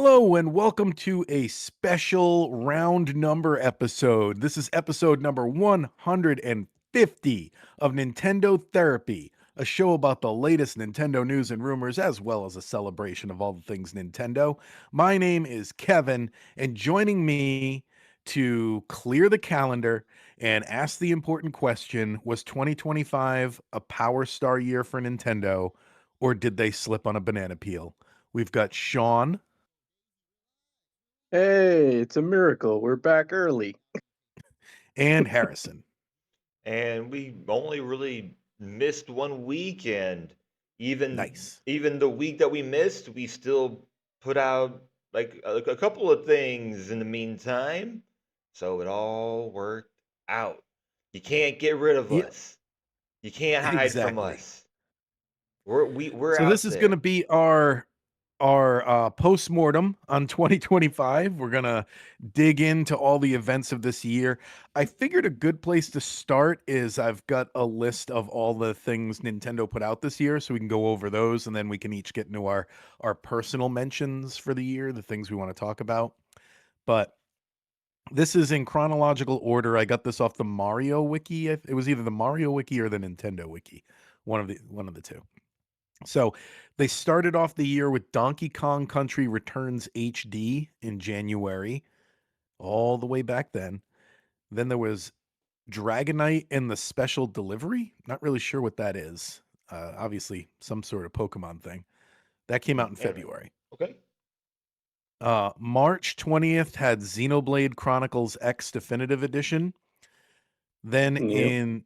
Hello and welcome to a special round number episode. This is episode number 150 of Nintendo Therapy, a show about the latest Nintendo news and rumors, as well as a celebration of all the things Nintendo. My name is Kevin, and joining me to clear the calendar and ask the important question, was 2025 a Power Star year for Nintendo, or did they slip on a banana peel? We've got Sean. Hey, it's a miracle. We're back early. And Harrison. And we only really missed one week, and even Nice. even the week that we missed, we still put out like a couple of things in the meantime, so it all worked out. You can't get rid of Yeah, us. You can't hide from exactly. us. We're So this out is going to there. be our post-mortem on 2025. We're going to dig into all the events of this year. I figured a good place to start is I've got a list of all the things Nintendo put out this year, so we can go over those, and then we can each get into our personal mentions for the year, the things we want to talk about. But this is in chronological order. I got this off the Mario wiki. It was either the Mario wiki or the Nintendo wiki, one of the two. So they started off the year with Donkey Kong Country Returns HD in January, all the way back then. Then there was Dragonite and the Special Delivery. Not really sure what that is. Obviously, some sort of Pokemon thing. That came out in Anyway, February. okay. March 20th had Xenoblade Chronicles X Definitive Edition. Then Yep. in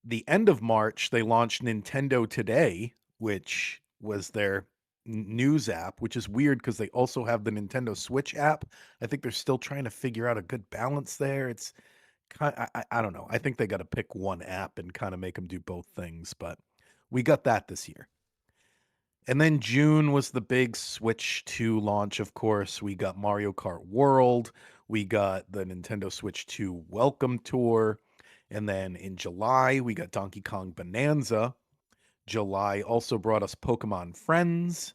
the end of March, they launched Nintendo Today, which was their news app, which is weird because they also have the Nintendo Switch app. I think they're still trying to figure out a good balance there. It's kind I don't know. I think they got to pick one app and kind of make them do both things, but we got that this year. And then June was the big Switch 2 launch, of course. We got Mario Kart World. We got the Nintendo Switch 2 Welcome Tour. And then in July, we got Donkey Kong Bonanza. July also brought us Pokemon Friends.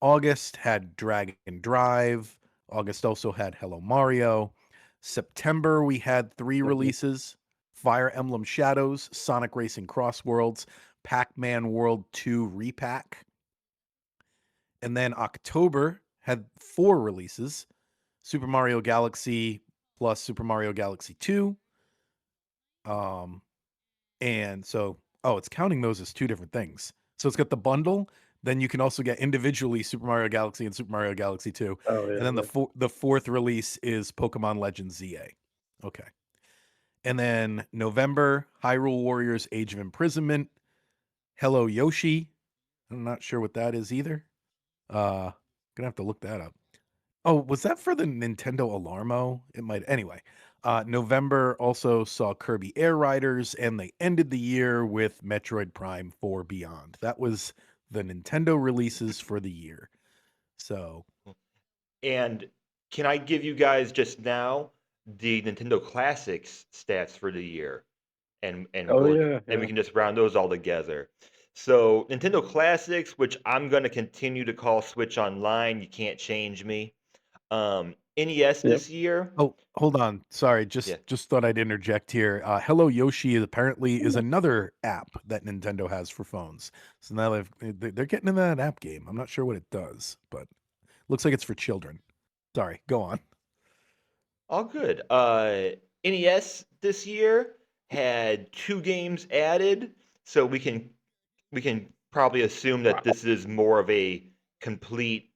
August had Dragon Drive. August also had Hello Mario. September, we had three Mhm. releases: Fire Emblem Shadows, Sonic Racing Cross Worlds, Pac Man World 2 Repack. And then October had four releases: Super Mario Galaxy plus Super Mario Galaxy 2. Um, and so, oh, it's counting those as two different things. So it's got the bundle. Then you can also get individually Super Mario Galaxy and Super Mario Galaxy 2. Oh And yeah, then yeah. the fourth release is Pokemon Legends ZA. Okay. And then November, Hyrule Warriors Age of Imprisonment, Hello Yoshi. I'm not sure what that is either. Gonna have to look that up. Oh, was that for the Nintendo Alarmo? It might. Anyway, November also saw Kirby Air Riders, and they ended the year with Metroid Prime 4 Beyond. That was the Nintendo releases for the year. So, And can I give you guys just now the Nintendo Classics stats for the year? And Oh we'll yeah, and we yeah. can just round those all together. So Nintendo Classics, which I'm gonna continue to call Switch Online, you can't change me. NES Yep. this year, oh, hold on. Sorry, yeah. just thought I'd interject here. Hello Yoshi apparently is another app that Nintendo has for phones. So now they're getting into that app game. I'm not sure what it does, but looks like it's for children. Sorry, go on. All good. NES this year had two games added, so we can probably assume that Wow. this is more of a complete.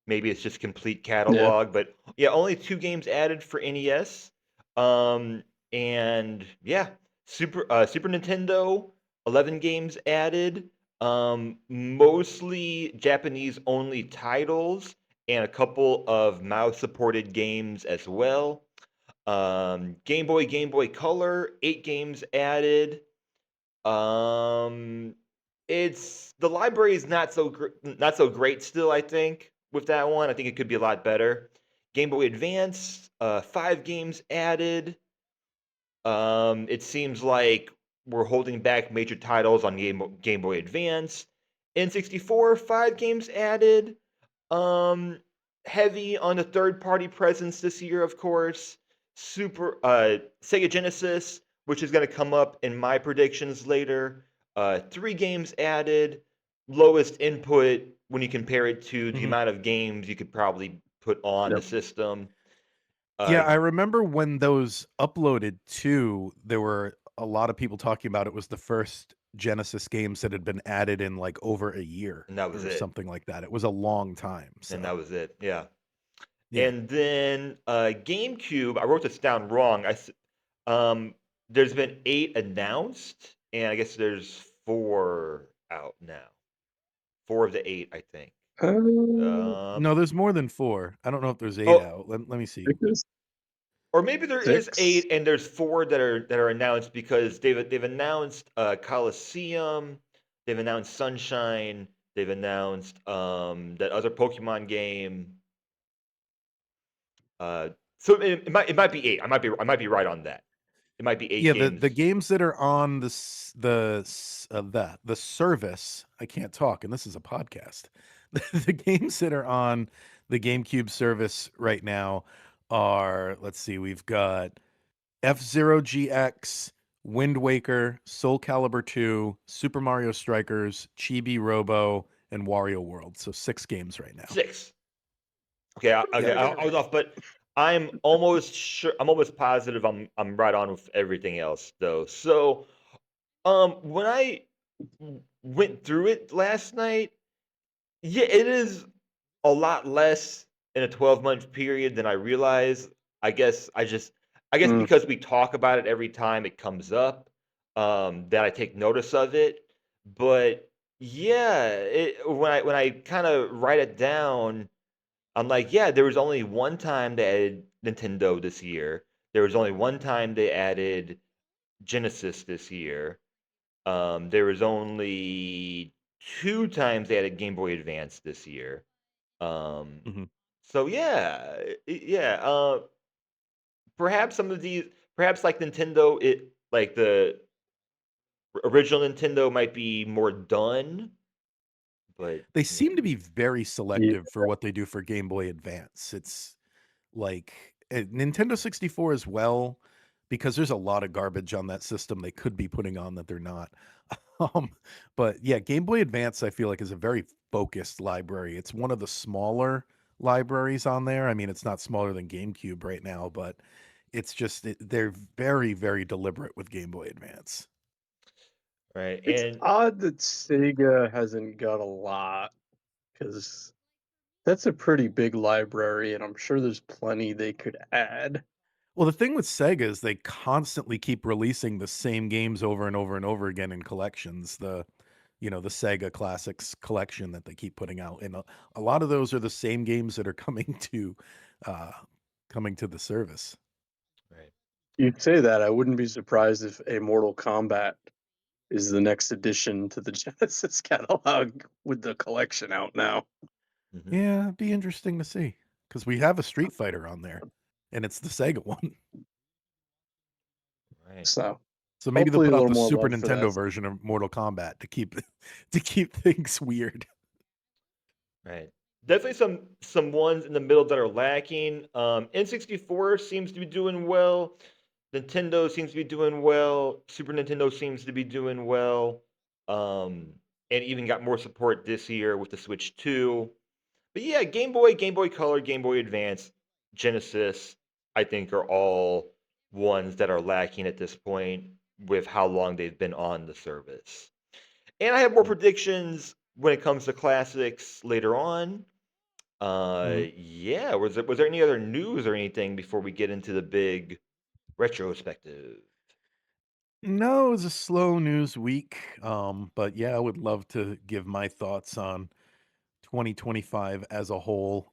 Maybe it's just complete Yeah. catalog, but yeah, only two games added for NES. Um, and yeah, Super Nintendo, 11 games added. Mostly Japanese only titles and a couple of mouse supported games as well. Game Boy Color, 8 games added. Um, it's the library is not so great still. I think with that one, I think it could be a lot better. Game Boy Advance, 5 games added. It seems like we're holding back major titles on Game Boy Advance. N64, 5 games added. Um, heavy on the third-party presence this year, of course. Sega Genesis, which is going to come up in my predictions later. 3 games added, lowest input when you compare it to the Mhm. amount of games you could probably put on the Yep. system. Uh, Yeah, I remember when those uploaded too, there were a lot of people talking about it was the first Genesis games that had been added in, like, over a year and that was or it. something like that. It was a long time, And so that was it. Yeah. yeah. And then GameCube, I wrote this down wrong. Um, there's been 8 announced, and I guess there's 4 out now. 4 of the 8, I think. Uh, No, there's more than 4. I don't know if there's 8 Oh, out. Let me see. because or maybe there is 6. 8 and there's 4 that are announced because they've announced Coliseum, they've announced Sunshine, they've announced that other Pokemon game. Uh, so it might be 8. I might be right on that. It might be 8 Yeah, the games. games that are on the service, I can't talk, and this is a podcast. The games that are on the GameCube service right now are, let's see, we've got F-Zero GX, Wind Waker, Soul Calibur 2, Super Mario Strikers, Chibi Robo, and Wario World. So 6 games right now. 6. Okay, Yeah, I got it I was right. off, but I'm almost sure. I'm almost positive. I'm right on with everything else though. So, when I went through it last night, yeah, it is a lot less in a 12-month period than I realized. I guess I guess Mm. because we talk about it every time it comes up, that I take notice of it. But yeah, when I kind of write it down, I'm like, yeah, there was only one time they added Nintendo this year. There was only one time they added Genesis this year. There was only 2 times they added Game Boy Advance this year. Um, Mhm. so yeah, yeah. Perhaps some of these, perhaps like Nintendo, like the original Nintendo might be more done, but They yeah. seem to be very Yeah. selective for what they do for Game Boy Advance. It's like Nintendo 64 as well, because there's a lot of garbage on that system they could be putting on that they're not. Um, but yeah, Game Boy Advance I feel like is a very focused library. It's one of the smaller libraries on there. I mean, it's not smaller than GameCube right now, but they're very, very deliberate with Game Boy Advance. Right, It's and odd that Sega hasn't got a lot because that's a pretty big library, and I'm sure there's plenty they could add. Well, the thing with Sega is they constantly keep releasing the same games over and over and over again in collections. The Sega Classics collection that they keep putting out, and a lot of those are the same games that are uh, coming to the service. right. You'd say that, I wouldn't be surprised if a Mortal Kombat is the next addition to the Genesis catalog with the collection out now. Hmm. Yeah, it'd be interesting to see because we have a Street Fighter on there, and it's the Sega one. Right. So So maybe they'll hopefully a put out little the more Super love for that. Nintendo version of Mortal Kombat to keep to keep things weird. Right. Definitely some ones in the middle that are lacking. N64 seems to be doing well. Nintendo seems to be doing well. Super Nintendo seems to be doing well. Um, and even got more support this year with the Switch 2. But yeah, Game Boy, Game Boy Color, Game Boy Advance, Genesis, I think are all ones that are lacking at this point with how long they've been on the service. And I have more predictions when it comes to classics later on. Mhm. Yeah, was there any other news or anything before we get into the big retrospective? No, it was a slow news week. But yeah, I would love to give my thoughts on 2025 as a whole.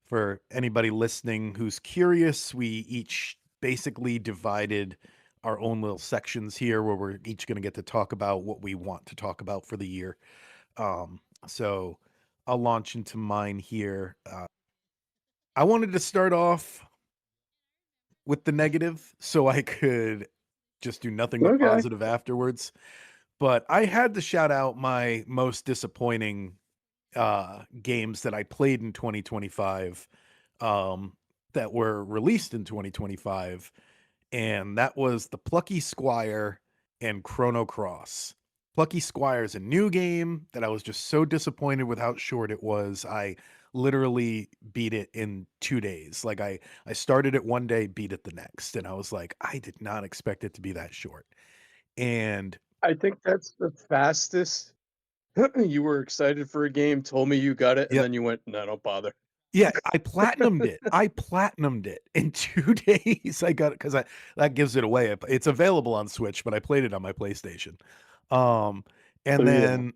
For anybody listening who's curious, we each basically divided our own little sections here where we're each going to get to talk about what we want to talk about for the year. So I'll launch into mine here. I wanted to start off with the negative so I could just do nothing but Okay. positive afterwards. But I had to shout out my most disappointing games that I played in 2025 that were released in 2025, and that was the Plucky Squire and Chrono Cross. Plucky Squire is a new game that I was just so disappointed with how short it was. I literally beat it in 2 days. Like I started it one day, beat it the next, and I was like, I did not expect it to be that short. And I think that's the fastest you wwere excited for a game, told me you got it, and yep. then you went, "No, don't bother." Yeah, I platinumed it. I platinumed it in 2 days. I got it because I that gives it away. It's available on Switch, but I played it on my PlayStation. Um, and So, yeah. then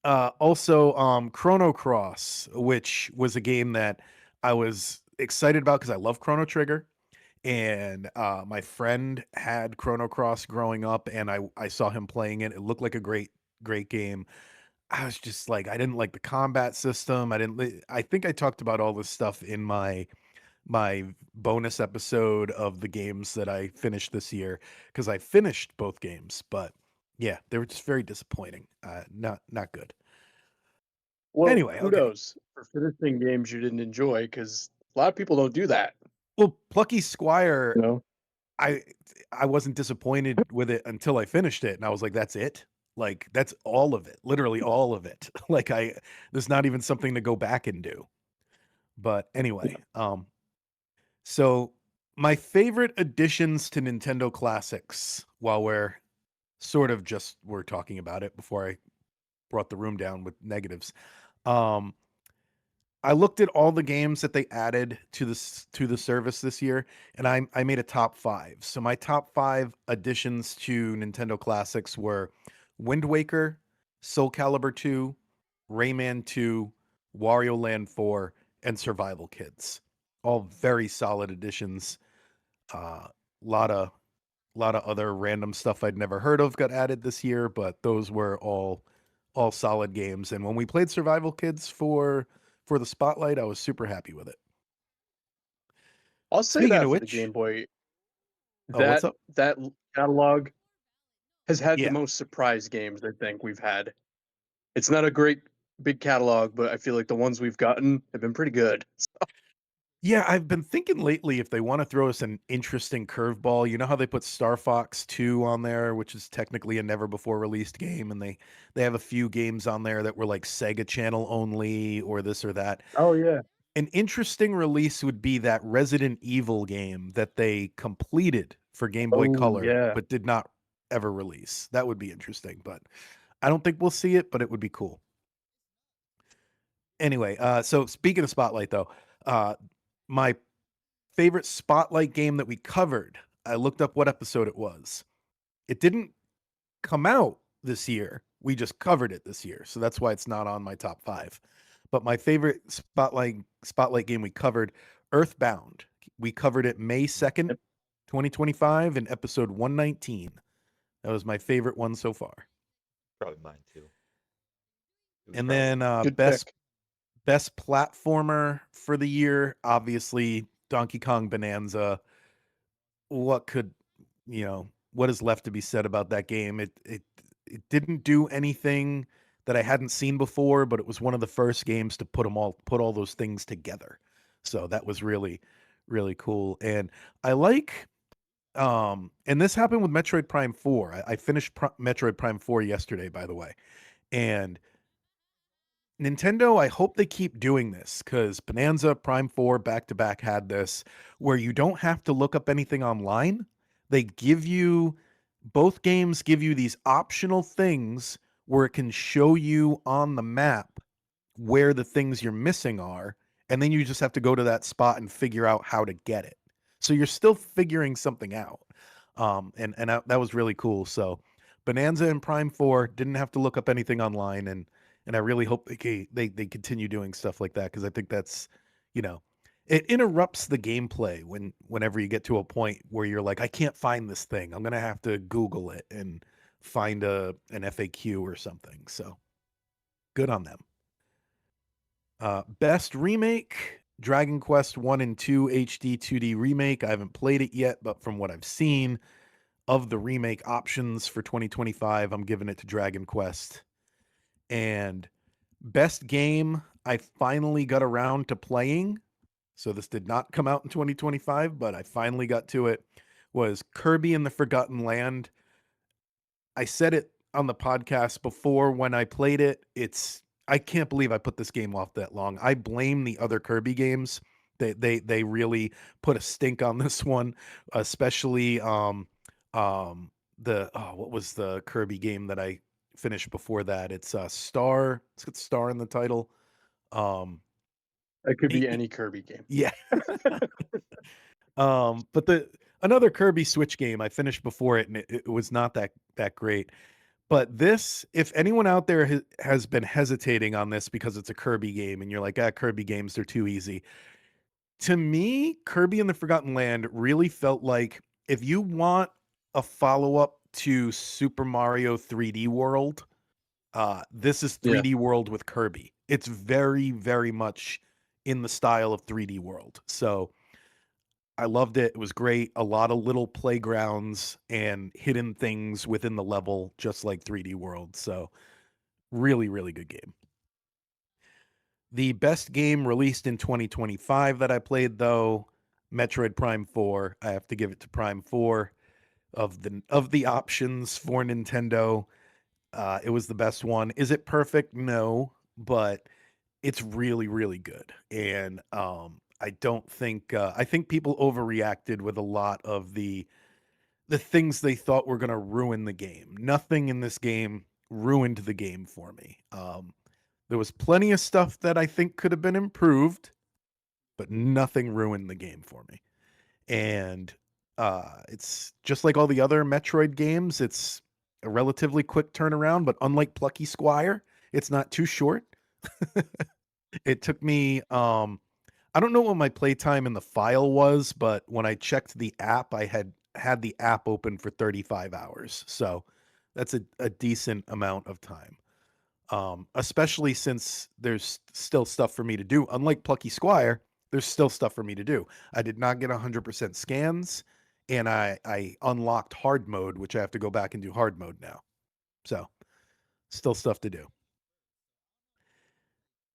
also Chrono Cross, which was a game that I was excited about because I love Chrono Trigger. And my friend had Chrono Cross growing up, and I saw him playing it. It looked like a great game. I was just like, I didn't like the combat system. I think I talked about all this stuff in my bonus episode of the games that I finished this year because I finished both games, but yeah, they were just very disappointing. Not good. Well, Anyway, okay. kudos for finishing games you didn't enjoy, because a lot of people don't do that, Well, Plucky Squire, you know? I I wasn't disappointed with it until I finished it, and I was like, that's it. Like that's all of it, literally all of it. Like there's not even something to go back and do. But anyway, so my favorite additions to Nintendo Classics, while we're talking about it before I brought the room down with negatives. Um, I looked at all the games that they added to the service this year, and I made a top 5. So my top 5 additions to Nintendo Classics were Wind Waker, Soul Calibur 2, Rayman 2, Wario Land 4, and Survival Kids. All very solid additions. Lot of other random stuff I'd never heard of got added this year, but those were all solid games. And when we played Survival Kids for the spotlight, I was super happy with it. I'll say Speaking that of for the which, Game Boy, oh, what's up? that catalog has had the Yeah. most surprise games I think we've had. It's not a great big catalog, but I feel like the ones we've gotten have been pretty good. Yeah, I've been thinking lately if they want to throw us an interesting curveball, you know how they put Star Fox 2 on there, which is technically a never before released game, and they have a few games on there that were like Sega Channel only or this or that. Oh, yeah. An interesting release would be that Resident Evil game that they completed for Game Boy Oh, Color yeah. but did not ever release. That would be interesting, but I don't think we'll see it, but it would be cool. Anyway, so speaking of Spotlight though, uh my favorite Spotlight game that we covered, I looked up what episode it was. It didn't come out this year. We just covered it this year. So that's why it's not on my top 5. But my favorite Spotlight game we covered, Earthbound. We covered it May 2nd, Yep. 2025 in episode 119. That was my favorite one so far. Probably mine too. It was And probably then Good best pick. platformer for the year, obviously Donkey Kong Bonanza. What could, what is left to be said about that game? It didn't do anything that I hadn't seen before, but it was one of the first games to put all those things together. So that was really cool. And I like and this happened with Metroid Prime 4. I finished Metroid Prime 4 yesterday, by the way. And Nintendo, I hope they keep doing this because Bonanza, Prime 4, back to back had this where you don't have to look up anything online. They give you, both games give you these optional things where it can show you on the map where the things you're missing are. And then you just have to go to that spot and figure out how to get it. So you're still figuring something out. That was really cool. So Bonanza and Prime 4 didn't have to look up anything online, and I really hope they continue doing stuff like that because I think that's, you know, it interrupts the gameplay whenever you get to a point where you're like, I can't find this thing. I'm gonna have to Google it and find an FAQ or something. So good on them. Best remake, Dragon Quest 1 and 2 HD 2D remake. I haven't played it yet, but from what I've seen of the remake options for 2025, I'm giving it to Dragon Quest. And Best game I finally got around to playing. So this did not come out in 2025, but I finally got to it. Was Kirby and the Forgotten Land. I said it on the podcast before when I played it. I can't believe I put this game off that long. I blame the other Kirby games. They really put a stink on this one, especially what was the Kirby game that I finished before that? It's Star. It's got Star in the title. It could y- be y- any Kirby game. yeah. But the another Kirby Switch game I finished before it, and it was not that great. But this, if anyone out there has been hesitating on this because it's a Kirby game, and you're like, Kirby games they're too easy. To me, Kirby and the Forgotten Land really felt like if you want a follow up to Super Mario 3D World, this is Yeah. 3D World with Kirby. It's very, very much in the style of 3D World. So I loved it. It was great. A lot of little playgrounds and hidden things within the level, just like 3D World. So really, really good game. The best game released in 2025 that I played, though, Metroid Prime 4. I have to give it to Prime 4 of the options for Nintendo. It was the best one. Is it perfect? No, but it's really, really good. And I don't think I think people overreacted with a lot of the things they thought were going to ruin the game. Nothing in this game ruined the game for me. There was plenty of stuff that I think could have been improved, but nothing ruined the game for me. And it's just like all the other Metroid games. It's a relatively quick turnaround, but unlike Plucky Squire, it's not too short. It took me I don't know what my playtime in the file was, but when I checked the app, I had the app open for 35 hours. So that's a decent amount of time. Especially since there's still stuff for me to do. Unlike Plucky Squire, there's still stuff for me to do. I did not get 100% scans, and I unlocked hard mode, which I have to go back and do hard mode now. So still stuff to do.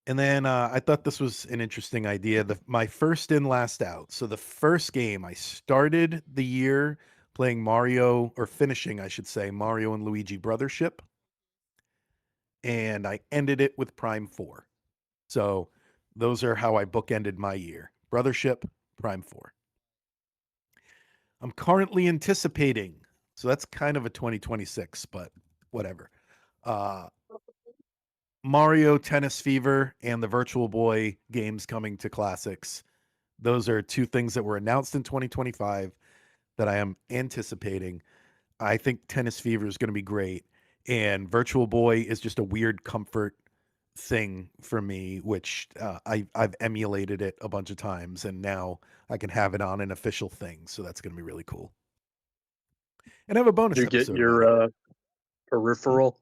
And then I thought this was an interesting idea. My first in, last out. So the first game I started the year playing Mario, or finishing, I should say, Mario and Luigi Brothership, and I ended it with Prime 4. So those are how I bookended my year. Brothership, Prime 4. I'm currently anticipating, so that's kind of a 2026, but whatever. Uh, Mario Tennis Fever and the Virtual Boy games coming to classics. Those are two things that were announced in 2025 that I am anticipating. I think Tennis Fever is going to be great, and Virtual Boy is just a weird comfort thing for me, which I've emulated it a bunch of times, and now I can have it on an official thing. So that's going to be really cool. And I have a bonus Did you get episode about it. your peripheral?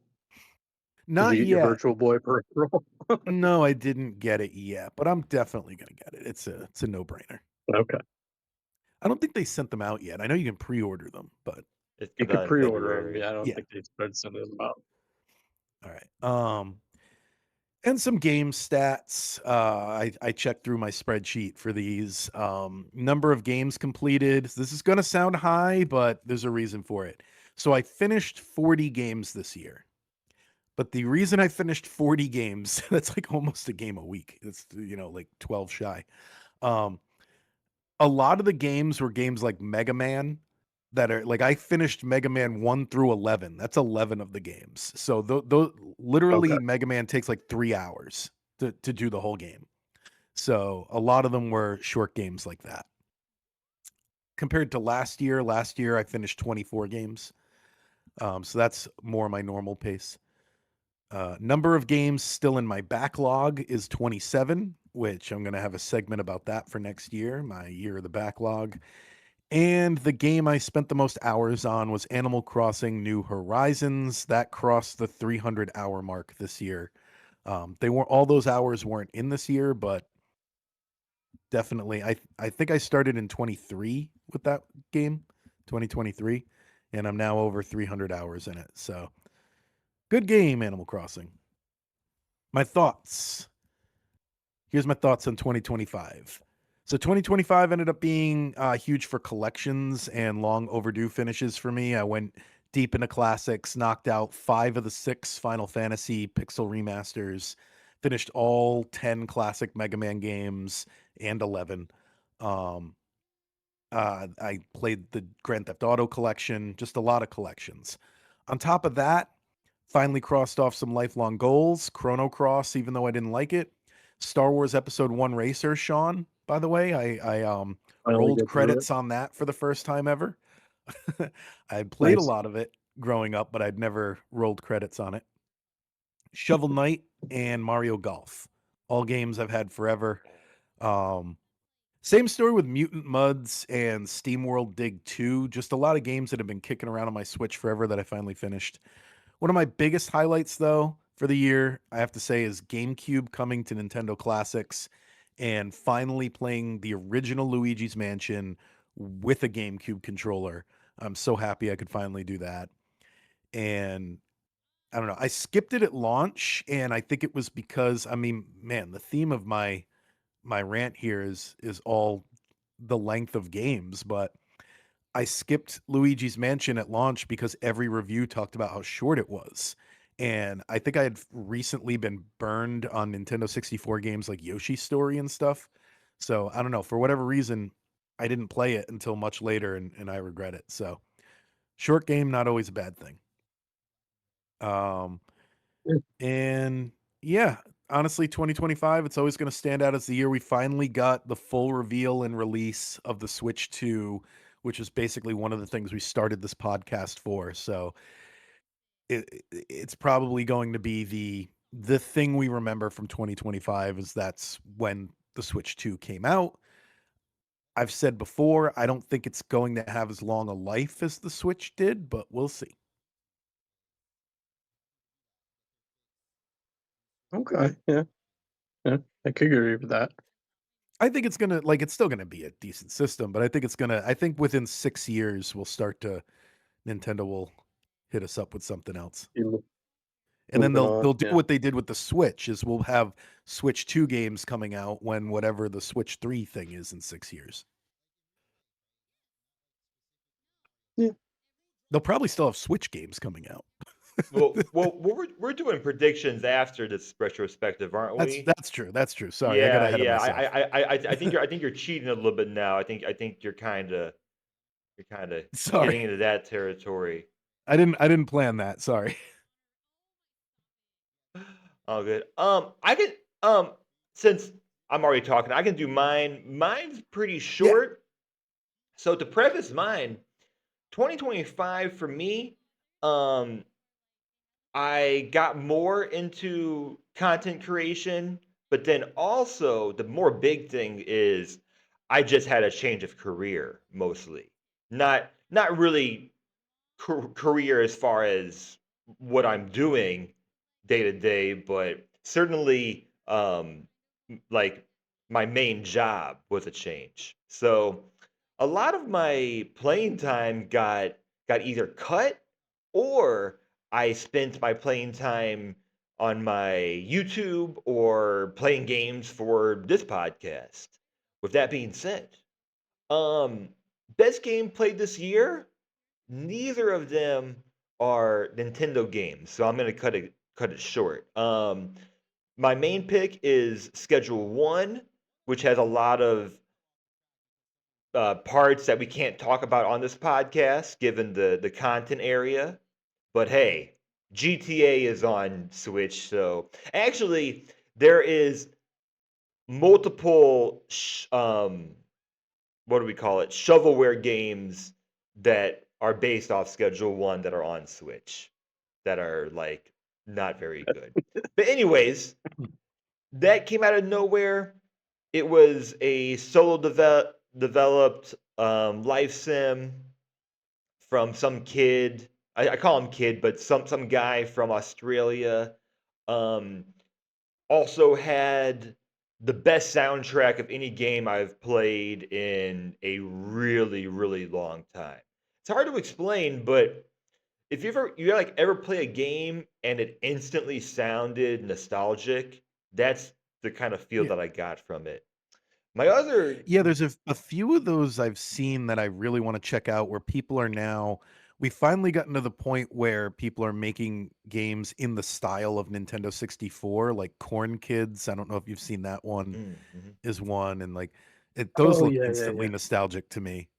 Did Not you get your yet. Virtual Boy peripheral? No, I didn't get it yet, but I'm definitely going to get it. It's a no-brainer. Okay. I don't think they sent them out yet. I know you can pre-order them, but It You comes could out in pre-order them. February. Yeah, I don't yeah. think they started sending them out. All right. And some game stats. I checked through my spreadsheet for these. Number of games completed. This is going to sound high, but there's a reason for it. So I finished 40 games this year. But the reason I finished 40 games, that's like almost a game a week. It's, like 12 shy. Um, a lot of the games were games like Mega Man that are like I finished Mega Man 1 through 11. That's 11 of the games. So Okay. literally Mega Man takes like 3 hours to do the whole game. So a lot of them were short games like that. Compared to last year I finished 24 games. So that's more my normal pace. Number of games still in my backlog is 27, which I'm going to have a segment about that for next year, my year of the backlog. And the game I spent the most hours on was Animal Crossing New Horizons. That crossed the 300-hour mark this year. All those hours weren't in this year, but definitely I think I started in 23 with that game, 2023, and I'm now over 300 hours in it. So good game, Animal Crossing. My thoughts. Here's my thoughts on 2025. So 2025 ended up being huge for collections and long overdue finishes for me. I went deep into classics, knocked out 5 of the 6 Final Fantasy pixel remasters, finished all 10 classic Mega Man games and 11. Um, I played the Grand Theft Auto collection, just a lot of collections. On top of that, finally crossed off some lifelong goals. Chrono Cross, even though I didn't like it. Star Wars Episode 1 Racer, Sean, by the way. I Finally rolled get through it. credits on that for the first time ever. I had played a Nice. lot of it growing up, but I'd never rolled credits on it. Shovel Knight and Mario Golf. All games I've had forever. Um, Same story with Mutant Muds and SteamWorld Dig 2. Just a lot of games that have been kicking around on my Switch forever that I finally finished. One of my biggest highlights, though, for the year, I have to say, is GameCube coming to Nintendo Classics and finally playing the original Luigi's Mansion with a GameCube controller. I'm so happy I could finally do that. And I don't know, I skipped it at launch, and I think it was because, I mean, man, the theme of my rant here is all the length of games, but I skipped Luigi's Mansion at launch because every review talked about how short it was. And I think I had recently been burned on Nintendo 64 games like Yoshi's Story and stuff. So I don't know, for whatever reason, I didn't play it until much later and I regret it. So short game, not always a bad thing. Um, Yeah. and yeah, honestly, 2025, it's always going to stand out as the year we finally got the full reveal and release of the Switch 2, which is basically one of the things we started this podcast for. So it's probably going to be the thing we remember from 2025 is that's when the Switch 2 came out. I've said before, I don't think it's going to have as long a life as the Switch did, but we'll see. Okay. Yeah. Yeah. I could agree with that. I think it's gonna like it's still gonna be a decent system, but I think within 6 years we'll start to Nintendo will hit us up with something else. Be And then moving they'll on. do Yeah. what they did with the Switch is we'll have Switch 2 games coming out when whatever the Switch 3 thing is in 6 years. Yeah. They'll probably still have Switch games coming out. Well, we're doing predictions after this retrospective, aren't That's we? that's true. That's true. Sorry, I got Yeah, ahead of yeah. myself. I think you're cheating a little bit now. I think you're kind of Sorry. getting into that territory. I didn't plan that. Sorry. Oh, good. I can since I'm already talking, I can do mine. Mine's pretty Yeah. short. So to preface mine, 2025 for me, um, I got more into content creation, but then also the more big thing is I just had a change of career mostly. Not really career as far as what I'm doing day to day, but certainly like my main job was a change. So a lot of my playing time got either cut or I spent my playing time on my YouTube or playing games for this podcast. With that being said, um best game played this year, neither of them are Nintendo games, so I'm gonna cut it short. My main pick is Schedule One, which has a lot of parts that we can't talk about on this podcast, given the content area. But hey, GTA is on Switch, so actually there is multiple what do we call it? Shovelware games that are based off Schedule One that are on Switch that are like not very good. But anyways, that came out of nowhere. It was a solo developed life sim from some kid. I call him kid, but some guy from Australia. Um, Also had the best soundtrack of any game I've played in a really, really long time. It's hard to explain, but if you like ever play a game and it instantly sounded nostalgic, that's the kind of feel Yeah. that I got from it. My other Yeah, there's a few of those I've seen that I really wanna check out where people are now we finally gotten to the point where people are making games in the style of Nintendo 64, like Corn Kids. I don't know if you've seen that one, mhm. is one, and, like, those Oh look yeah, yeah, instantly yeah. nostalgic to me.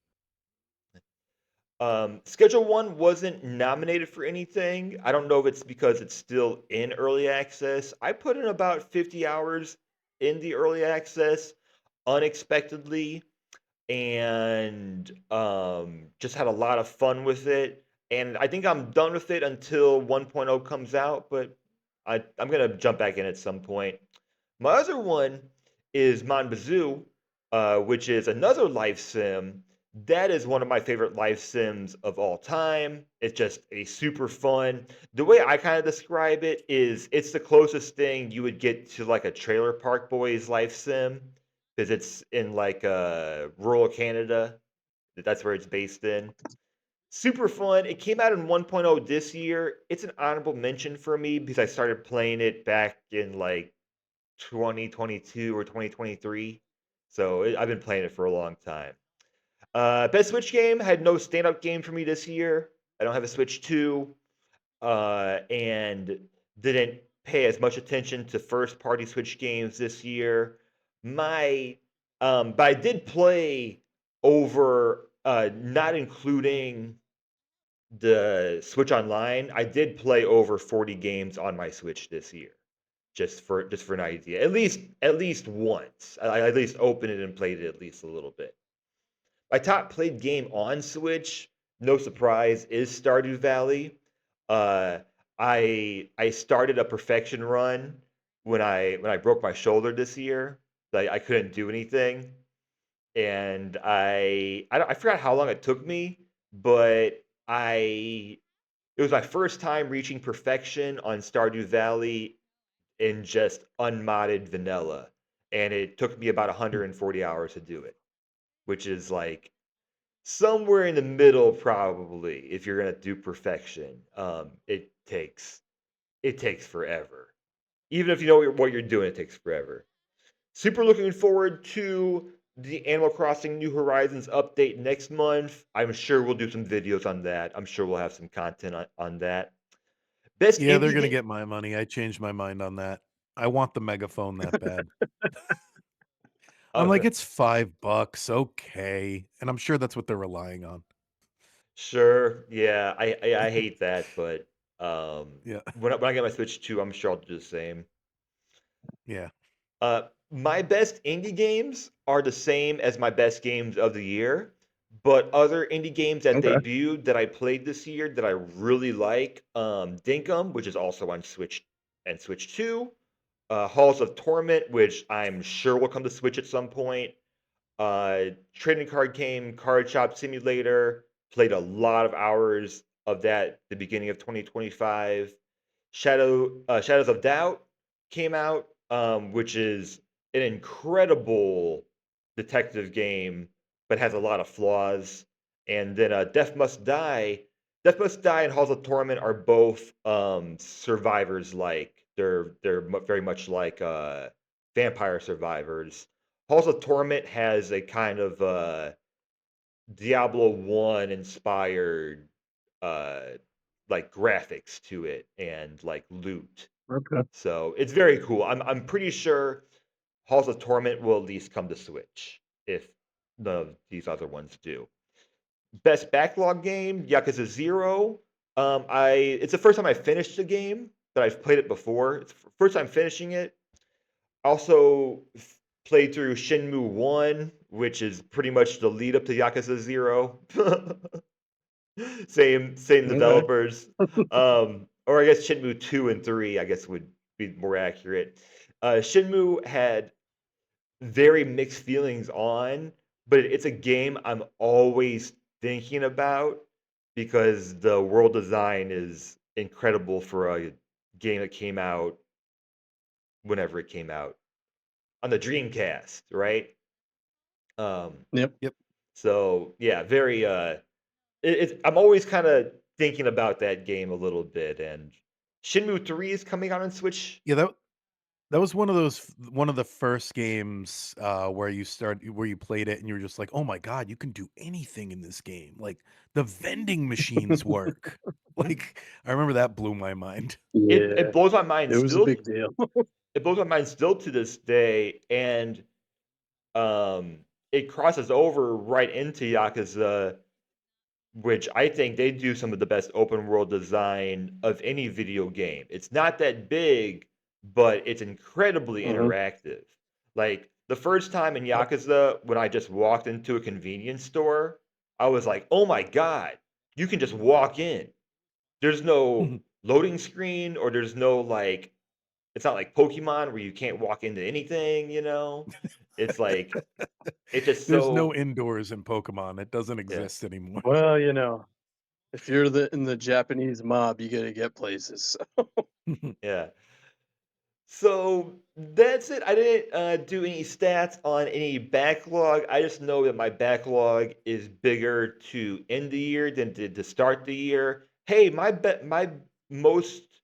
Schedule One wasn't nominated for anything. I don't know if it's because it's still in early access. I put in about 50 hours in the early access unexpectedly, and just had a lot of fun with it. And I think I'm done with it until 1.0 comes out, but I'm gonna jump back in at some point. My other one is Monbazoo, which is another life sim. That is one of my favorite life sims of all time. It's just a super fun. The way I kind of describe it is it's the closest thing you would get to like a Trailer Park Boys life sim because it's in like rural Canada. That's where it's based in. Super fun. It came out in 1.0 this year. It's an honorable mention for me because I started playing it back in like 2022 or 2023. So I've been playing it for a long time. Best Switch game had no stand-up game for me this year. I don't have a Switch 2, and didn't pay as much attention to first-party Switch games this year. My, but I did play over, not including the Switch Online. I did play over 40 games on my Switch this year just for an idea. At least once. I at least opened it and played it at least a little bit. My top played game on Switch, no surprise, is Stardew Valley. Uh, I started a perfection run when I broke my shoulder this year. Like I couldn't do anything, and I forgot how long it took me, but I it was my first time reaching perfection on Stardew Valley in just unmodded vanilla, and it took me about 140 hours to do it, which is like somewhere in the middle probably if you're gonna do perfection. It takes forever. Even if you know what you're doing, it takes forever. Super looking forward to the Animal Crossing New Horizons update next month. I'm sure we'll do some videos on that. I'm sure we'll have some content on that. Best Yeah, they're indie gonna game. get my money. I changed my mind on that. I want the megaphone that bad. I'm like, Uh, "It's $5, okay," and I'm sure that's what they're relying on. sure. Yeah, I hate that, but Yeah, when I get my Switch 2, I'm sure I'll do the same. yeah. My best indie games are the same as my best games of the year, but other indie games that Okay. debuted that I played this year that I really like, Dinkum, which is also on Switch and Switch 2, Halls of Torment, which I'm sure will come to Switch at some point, trading card game, Card Shop Simulator, played a lot of hours of that the beginning of 2025. Shadows of Doubt came out, which is an incredible detective game, but has a lot of flaws. And then Death Must Die. Death Must Die and Halls of Torment are both survivors like. They're very much like vampire survivors. Halls of Torment has a kind of Diablo 1 inspired uh like graphics to it and like loot. Okay. So it's very cool. I'm pretty sure Halls of Torment will at least come to Switch if none of these other ones do. Best backlog game, Yakuza 0. I it's the first time I finished the game that I've played it before. It's the first time finishing it. Also played through Shenmue 1, which is pretty much the lead up to Yakuza 0. Same Okay. developers. Or I guess Shenmue 2 and 3, I guess would be more accurate. Shenmue had very mixed feelings on, but it's a game I'm always thinking about because the world design is incredible for a game that came out whenever it came out on the Dreamcast, right? Um, Yep. Yep. so yeah, very it's I'm always kind of thinking about that game a little bit. And Shenmue 3 is coming out on Switch. Yeah, that was one of the first games, where you played it and you were just like, "Oh my god, you can do anything in this game." Like, the vending machines work. Like, I remember that blew my mind. It Yeah, blows my mind it was a still. big deal. It blows my mind still to this day, and it crosses over right into Yakuza, which I think they do some of the best open world design of any video game. It's not that big, but it's incredibly Mhm. interactive. Like the first time in Yakuza, when I just walked into a convenience store, I was like, oh my God, you can just walk in. There's no loading screen, or there's no like, it's not like Pokemon where you can't walk into anything, you know? It's like, it's just There's no so, indoors in Pokemon, it doesn't yeah, exist anymore. Well, if you're in the Japanese mob, you gotta get places. yeah. So that's it. I didn't do any stats on any backlog. I just know that my backlog is bigger to end the year than to start the year. Hey, my most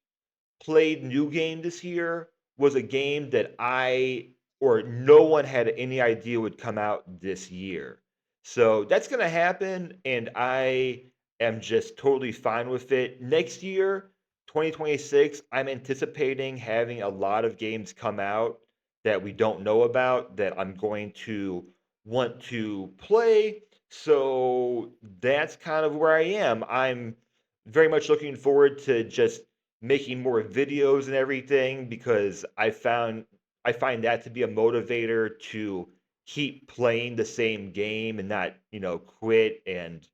played new game this year was a game that I or no one had any idea would come out this year. So that's going to happen, and I am just totally fine with it. Next year, 2026, I'm anticipating having a lot of games come out that we don't know about that I'm going to want to play. So that's kind of where I am. I'm very much looking forward to just making more videos and everything because I find that to be a motivator to keep playing the same game and not, quit and,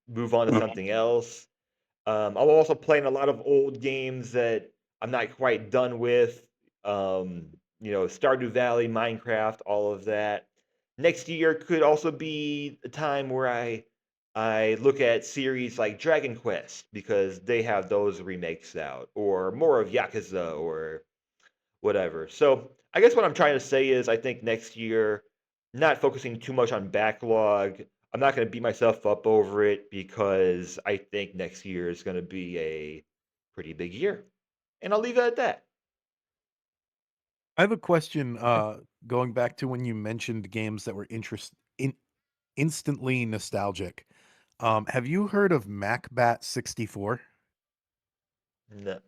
move on to Mhm. something else. I'm also playing a lot of old games that I'm not quite done with. Stardew Valley, Minecraft, all of that. Next year could also be a time where I look at series like Dragon Quest because they have those remakes out, or more of Yakuza or whatever. So I guess what I'm trying to say is I think next year, not focusing too much on backlog. I'm not going to beat myself up over it because I think next year is going to be a pretty big year. And I'll leave it at that. I have a question, going back to when you mentioned games that were instantly nostalgic. Have you heard of MacBat 64? No,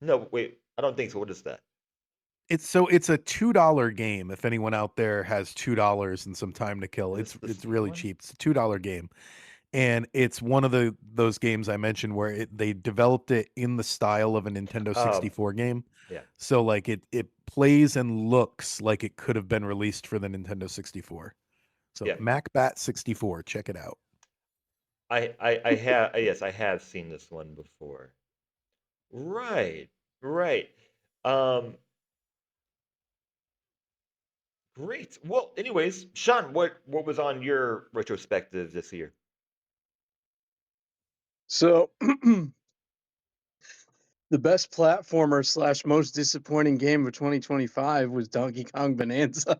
no, wait, I don't think so. What is that? It's a $2 game if anyone out there has $2 and some time to kill. Is this the It's Steam really one? cheap. It's a $2 game. And it's one of those games I mentioned where they developed it in the style of a Nintendo Um, 64 game. yeah, So like it plays and looks like it could have been released for the Nintendo 64. So yeah. MacBat 64, check it out. I have yes, I have seen this one before. Right, right. Um, Great. Well, anyways, Sean, what was on your retrospective this year? So, the best platformer slash most disappointing game of 2025 was Donkey Kong Bonanza.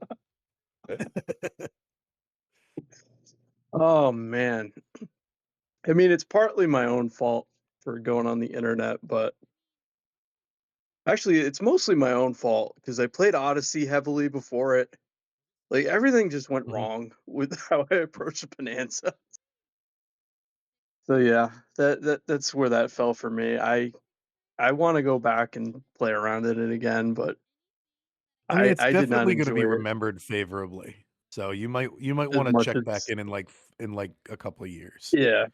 Oh man. I mean, it's partly my own fault for going on the internet, but actually, it's mostly my own fault because I played Odyssey heavily before it. Like everything just went Mhm. wrong with how I approached Bonanza. So yeah, that's where that fell for me. I want to go back and play around in it again, but I mean, it's I did not definitely gonna be enjoy it remembered favorably. So you might as wanna much check back as in like a couple of years. yeah.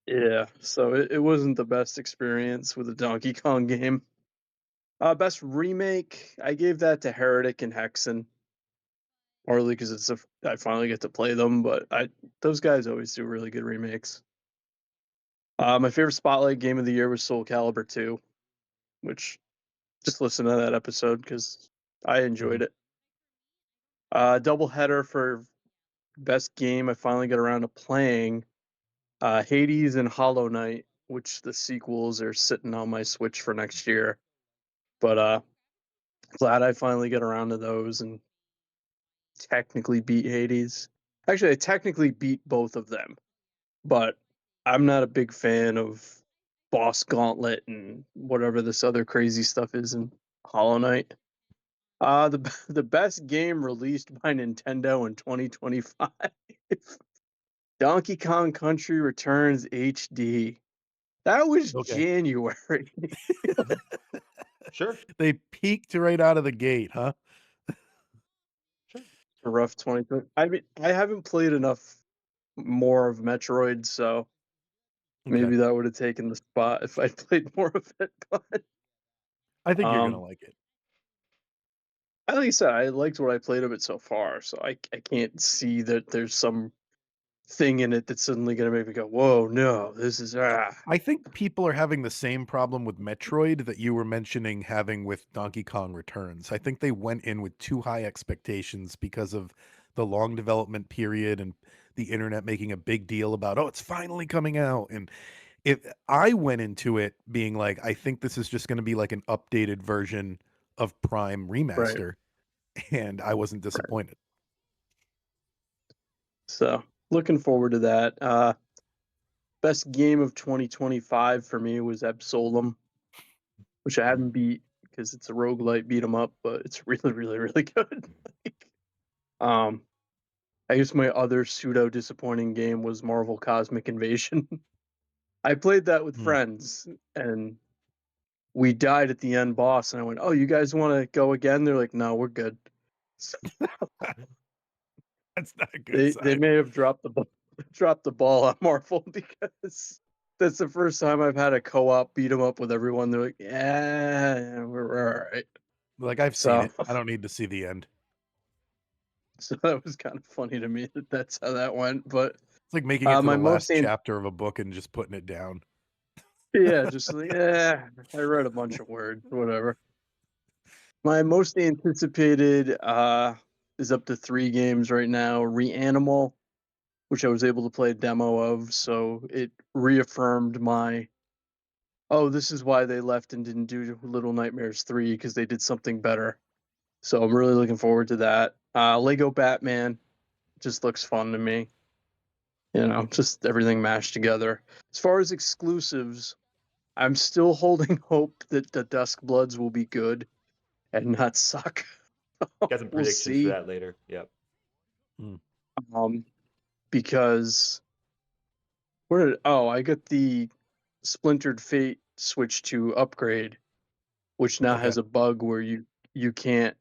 Yeah, so it wasn't the best experience with a Donkey Kong game. Best remake, I gave that to Heretic and Hexen, partly because I finally get to play them, but I those guys always do really good remakes. My favorite Spotlight game of the year was Soul Calibur 2, which just listen to that episode because I enjoyed Mhm. it. Double header for best game I finally got around to playing. Hades and Hollow Knight, which the sequels are sitting on my Switch for next year. But glad I finally get around to those and technically beat Hades. Actually, I technically beat both of them. but I'm not a big fan of Boss Gauntlet and whatever this other crazy stuff is in Hollow Knight. The best game released by Nintendo in 2025, Donkey Kong Country Returns HD. That was Okay. January. Sure, They peaked right out of the gate, huh? sure. A rough 2020. I mean, I haven't played enough more of Metroid, so Okay. maybe that would have taken the spot if I played more of it. But I think you're gonna um, like it. like I said, I liked what I played of it so far, so I can't see that there's some thing in it that's suddenly gonna make me go, "Whoa, no, this is ah." I think people are having the same problem with Metroid that you were mentioning having with Donkey Kong Returns. I think they went in with too high expectations because of the long development period and the internet making a big deal about, "Oh, it's finally coming out." And if I went into it being like, I think this is just gonna be like an updated version of Prime Right, Remaster, and I wasn't right. disappointed. So looking forward to that. Best game of 2025 for me was Absolem, which I haven't beat because it's a roguelite beat 'em up, but it's really, really, really good. Like, um, I guess my other pseudo disappointing game was Marvel Cosmic Invasion. I played that with Mm. friends and we died at the end boss, and I went, "Oh, you guys want to go again?" They're like, "No, we're good." So That's not a good they sign. may have dropped the dropped the ball on Marvel because that's the first time I've had a co-op beat 'em up with everyone. They're like, "Yeah, we're all right." Like, I've seen So it. I don't need to see the end. so that was kind of funny to me that that's how that went. But It's like making it to my the most last chapter of a book and just putting it down. yeah, just like, yeah, I read a bunch of words, whatever. My most anticipated is up to 3 games right now. Reanimal, which I was able to play a demo of, so it reaffirmed my oh, this is why they left and didn't do Little Nightmares 3 because they did something better. So I'm really looking forward to that. Lego Batman just looks fun to me. You know, just everything mashed together. As far as exclusives, I'm still holding hope that the Dusk Bloods will be good and not suck. Got some We'll predictions for see. that later. Yep. Mm. Um, because I got the Splintered Fate Switch to upgrade, which now Okay. has a bug where you can't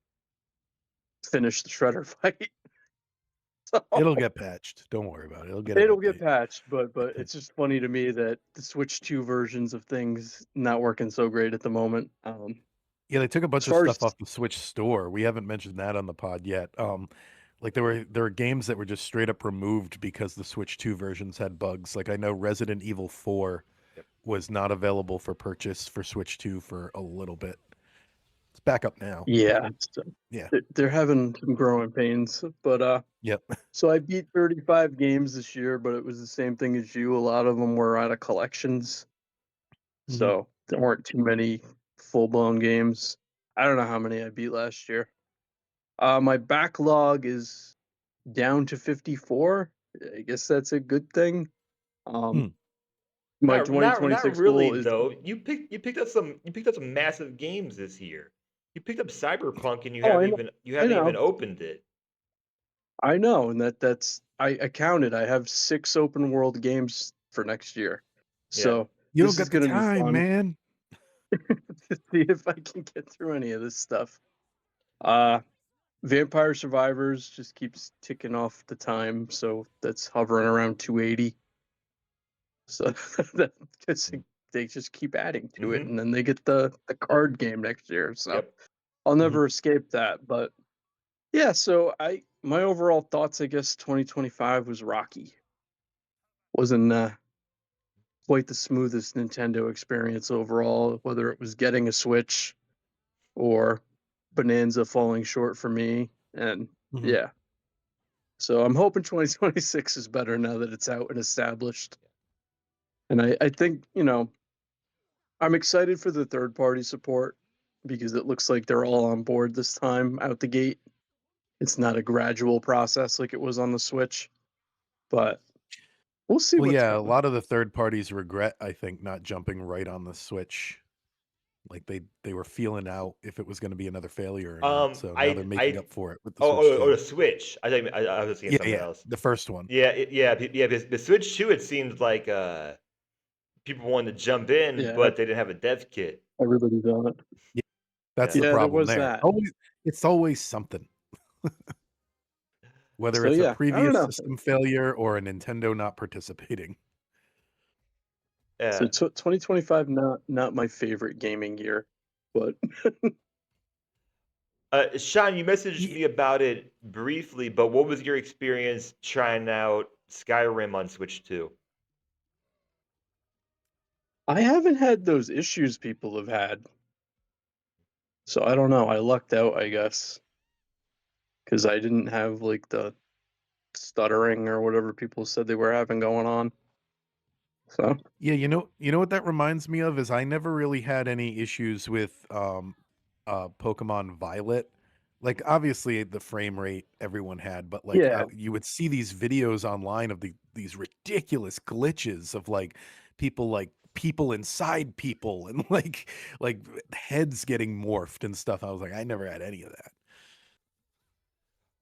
finish the shredder fight. So It'll get patched. Don't worry about it. It'll get an it'll get update. patched, but it's just funny to me that the Switch 2 versions of things not working so great at the moment. Yeah, they took a As bunch of far as stuff off the Switch store. We haven't mentioned that on the pod yet. Like there were games that were just straight up removed because the Switch 2 versions had bugs. Like I know Resident Evil 4 Yep. was not available for purchase for Switch 2 for a little bit. It's back up now, but yeah, so yeah. they're having some growing pains, but Yep. so I beat 35 games this year, but it was the same thing as you. A lot of them were out of collections, Mhm. so there weren't too many full-blown games. I don't know how many I beat last year. My backlog is down to 54. I guess that's a good thing. Um, Hmm. my Not 2026 really goal is though. You picked up some massive games this year. You picked up Cyberpunk and oh, I know, you I haven't even know, opened it. I know, and that's I counted. I have 6 open world games for next year, Yeah. so You don't this is got the going to be time, fun man. to see if I can get through any of this stuff. Uh, Vampire Survivors just keeps ticking off the time, so that's hovering around 280. So that just, they just keep adding to it, Mm-hmm. and then they get the card game next year. So Yep. I'll Mhm. never escape that. But yeah, so I my overall thoughts, I guess 2025 was rocky. Wasn't quite the smoothest Nintendo experience overall, whether it was getting a Switch or Bonanza falling short for me. And Mhm. yeah, so I'm hoping 2026 is better now that it's out and established. And I think, I'm excited for the third party support because it looks like they're all on board this time out the gate. It's not a gradual process like it was on the Switch, but We'll see Well, what's yeah, a coming. lot of the third parties regret, I think, not jumping right on the Switch. Like they were feeling out if it was going to be another failure or not. So now they're making I up for it with the Switch oh, 2. the Switch. I was thinking Yeah, something yeah, else. the first one. Yeah. The Switch 2, it seemed like people wanted to jump in, Yeah, but they didn't have a dev kit. everybody's on it. Yeah, that's Yeah. the Yeah, there problem was there. that. It's always something. Whether So it's a yeah, I don't previous know. system failure or a Nintendo not participating. So Yeah. 2025 not my favorite gaming year, but Sean, you messaged Ye me about it briefly, but what was your experience trying out Skyrim on Switch 2? I haven't had those issues people have had. So I don't know. I lucked out, I guess, because I didn't have like the stuttering or whatever people said they were having going on. So Yeah, you know what that reminds me of is I never really had any issues with Pokemon Violet. Like obviously the frame rate everyone had, but yeah, you would see these videos online of these ridiculous glitches of like people inside people and like heads getting morphed and stuff. I was like, I never had any of that.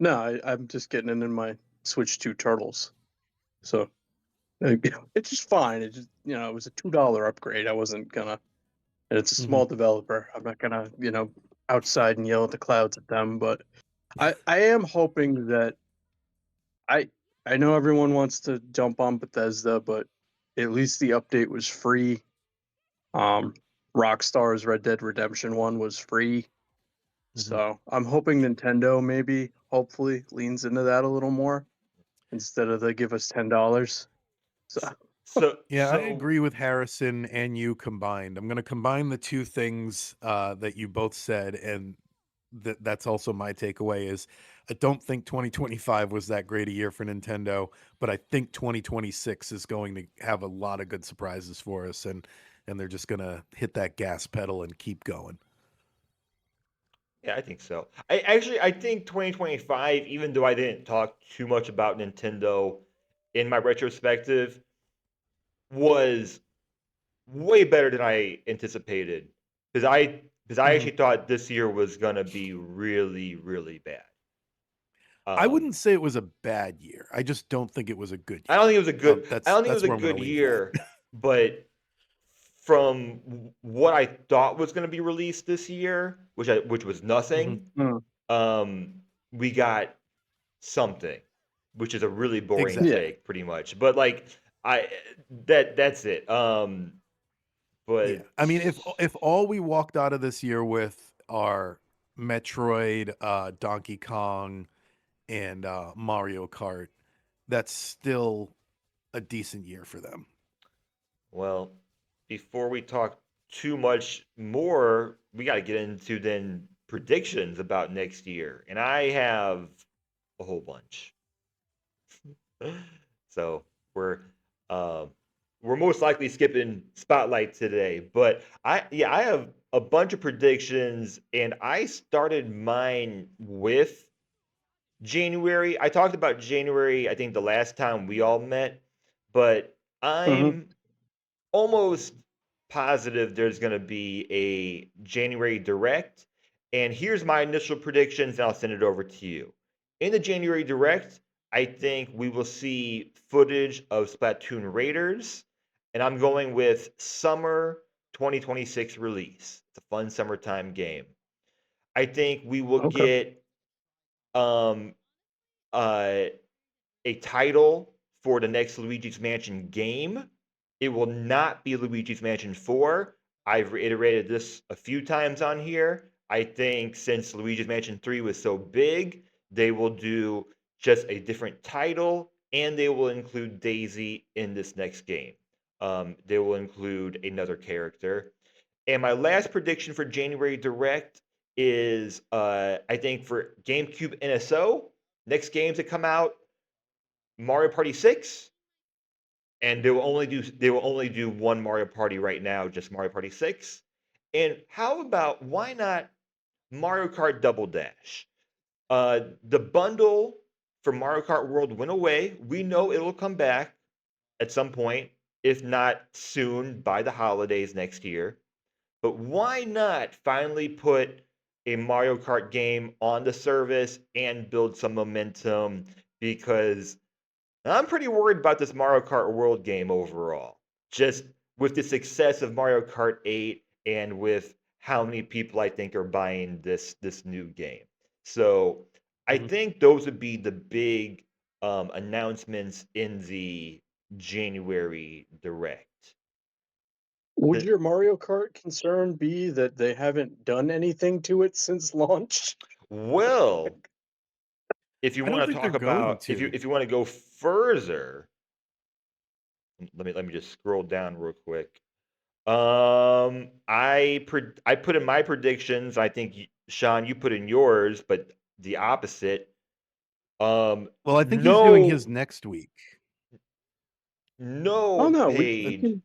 no, I'm just getting in my Switch 2 Turtles. So it's just fine. It just it was a $2 upgrade. I wasn't gonna, and it's a Hmm. small developer. I'm not gonna outside and yell at the clouds at them. But I am hoping that I I know everyone wants to jump on Bethesda, but at least the update was free. Um, Rockstar's Red Dead Redemption 1 was free. Hmm. So I'm hoping Nintendo maybe, hopefully, leans into that a little more instead of they give us $10. So Yeah, I So agree with Harrison and you combined. I'm going to combine the two things that you both said, and that's also my takeaway is I don't think 2025 was that great a year for Nintendo, but I think 2026 is going to have a lot of good surprises for us, and they're just going to hit that gas pedal and keep going. yeah, I think so. I think 2025, even though I didn't talk too much about Nintendo in my retrospective, was way better than I anticipated. Because I Hmm. actually thought this year was gonna be really, really bad. I Um, wouldn't say it was a bad year. I just don't think it was a good I don't year. think it was a good. I don't think it was That's a where I'm going good to leave that. year, but from what I thought was gonna be released this year, which was Hmm. nothing, mm, um, we got something, which is a really boring yeah, Exactly. take, pretty much. But like I that's it. Yeah. But I mean, if all we walked out of this year with are Metroid, Donkey Kong, and Mario Kart, that's still a decent year for them. well, before we talk too much more, we got to get into then predictions about next year, and I have a whole bunch. So we're um, we're most likely skipping spotlight today, but I have a bunch of predictions, and I started mine with January. I talked about January, I think the last time we all met, but hmm I'm almost positive there's going to be a January Direct. And here's my initial predictions, and I'll send it over to you. In the January Direct, I think we will see footage of Splatoon Raiders, and I'm going with summer 2026 release. It's a fun summertime game. I think we will okay, get um, uh, a title for the next Luigi's Mansion game. It will not be Luigi's Mansion 4. I've reiterated this a few times on here. I think since Luigi's Mansion 3 was so big, they will do just a different title and they will include Daisy in this next game. They will include another character. And my last prediction for January Direct is I think for GameCube NSO, next games that come out, Mario Party 6, and they will only do one Mario Party right now, just Mario Party 6. And how about why not Mario Kart Double Dash? The bundle for Mario Kart World went away. We know it'll come back. at some point, if not soon by the holidays next year. But why not finally put a Mario Kart game on the service and build some momentum? Because I'm pretty worried about this Mario Kart World game overall. Just with the success of Mario Kart 8 and with how many people I think are buying this new game. So I Mhm. think those would be the big announcements in the January Direct. Would The, your Mario Kart concern be that they haven't done anything to it since launch? well, if you I don't want to think they're talk going about to. if you want to go further, let me just scroll down real quick. I put in my predictions. I think Sean, you put in yours, but the opposite. Well, I think he's doing his No, next week. Oh no no, I paid, think.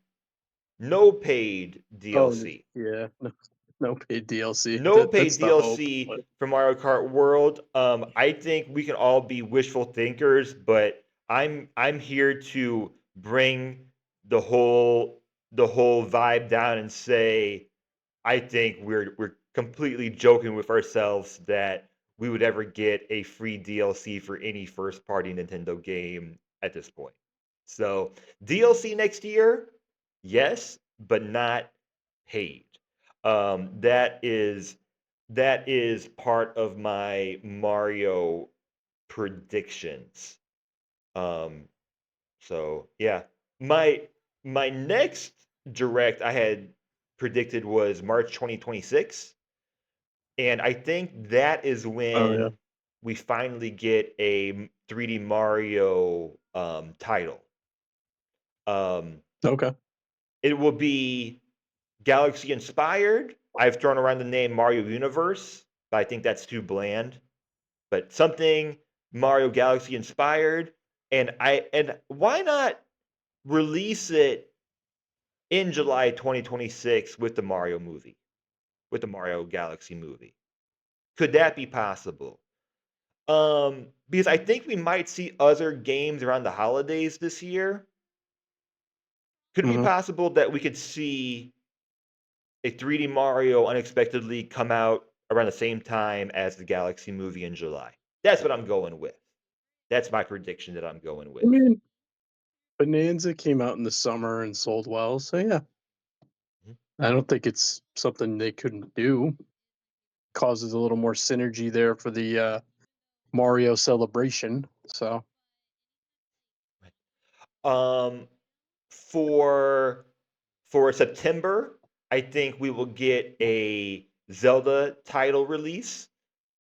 no paid Oh DLC. yeah, no, no paid DLC. No paid That's the hope. DLC But for Mario Kart World. I think we can all be wishful thinkers, but I'm here to bring the whole the whole vibe down and say I think we're completely joking with ourselves that we would ever get a free DLC for any first party Nintendo game at this point. So DLC next year, yes, but not paid. That is part of my Mario predictions. Um, so yeah, my my next direct I had predicted was March 2026, and I think that is oh yeah, when we finally get a 3D Mario title. Um, okay. it will be Galaxy inspired. I've thrown around the name Mario Universe, but I think that's too bland. But something Mario Galaxy inspired, and why not release it in July 2026 with the Mario movie, with the Mario Galaxy movie. Could that be possible? Because I think we might see other games around the holidays this year. Could it be Hmm. possible that we could see a 3D Mario unexpectedly come out around the same time as the Galaxy movie in July? That's what I'm going with. That's my prediction that I'm going I with. mean, Bonanza came out in the summer and sold well, so yeah, Mhm. I don't think it's something they couldn't do. Causes a little more synergy there for the Mario celebration. So Um, for September, I think we will get a Zelda title release,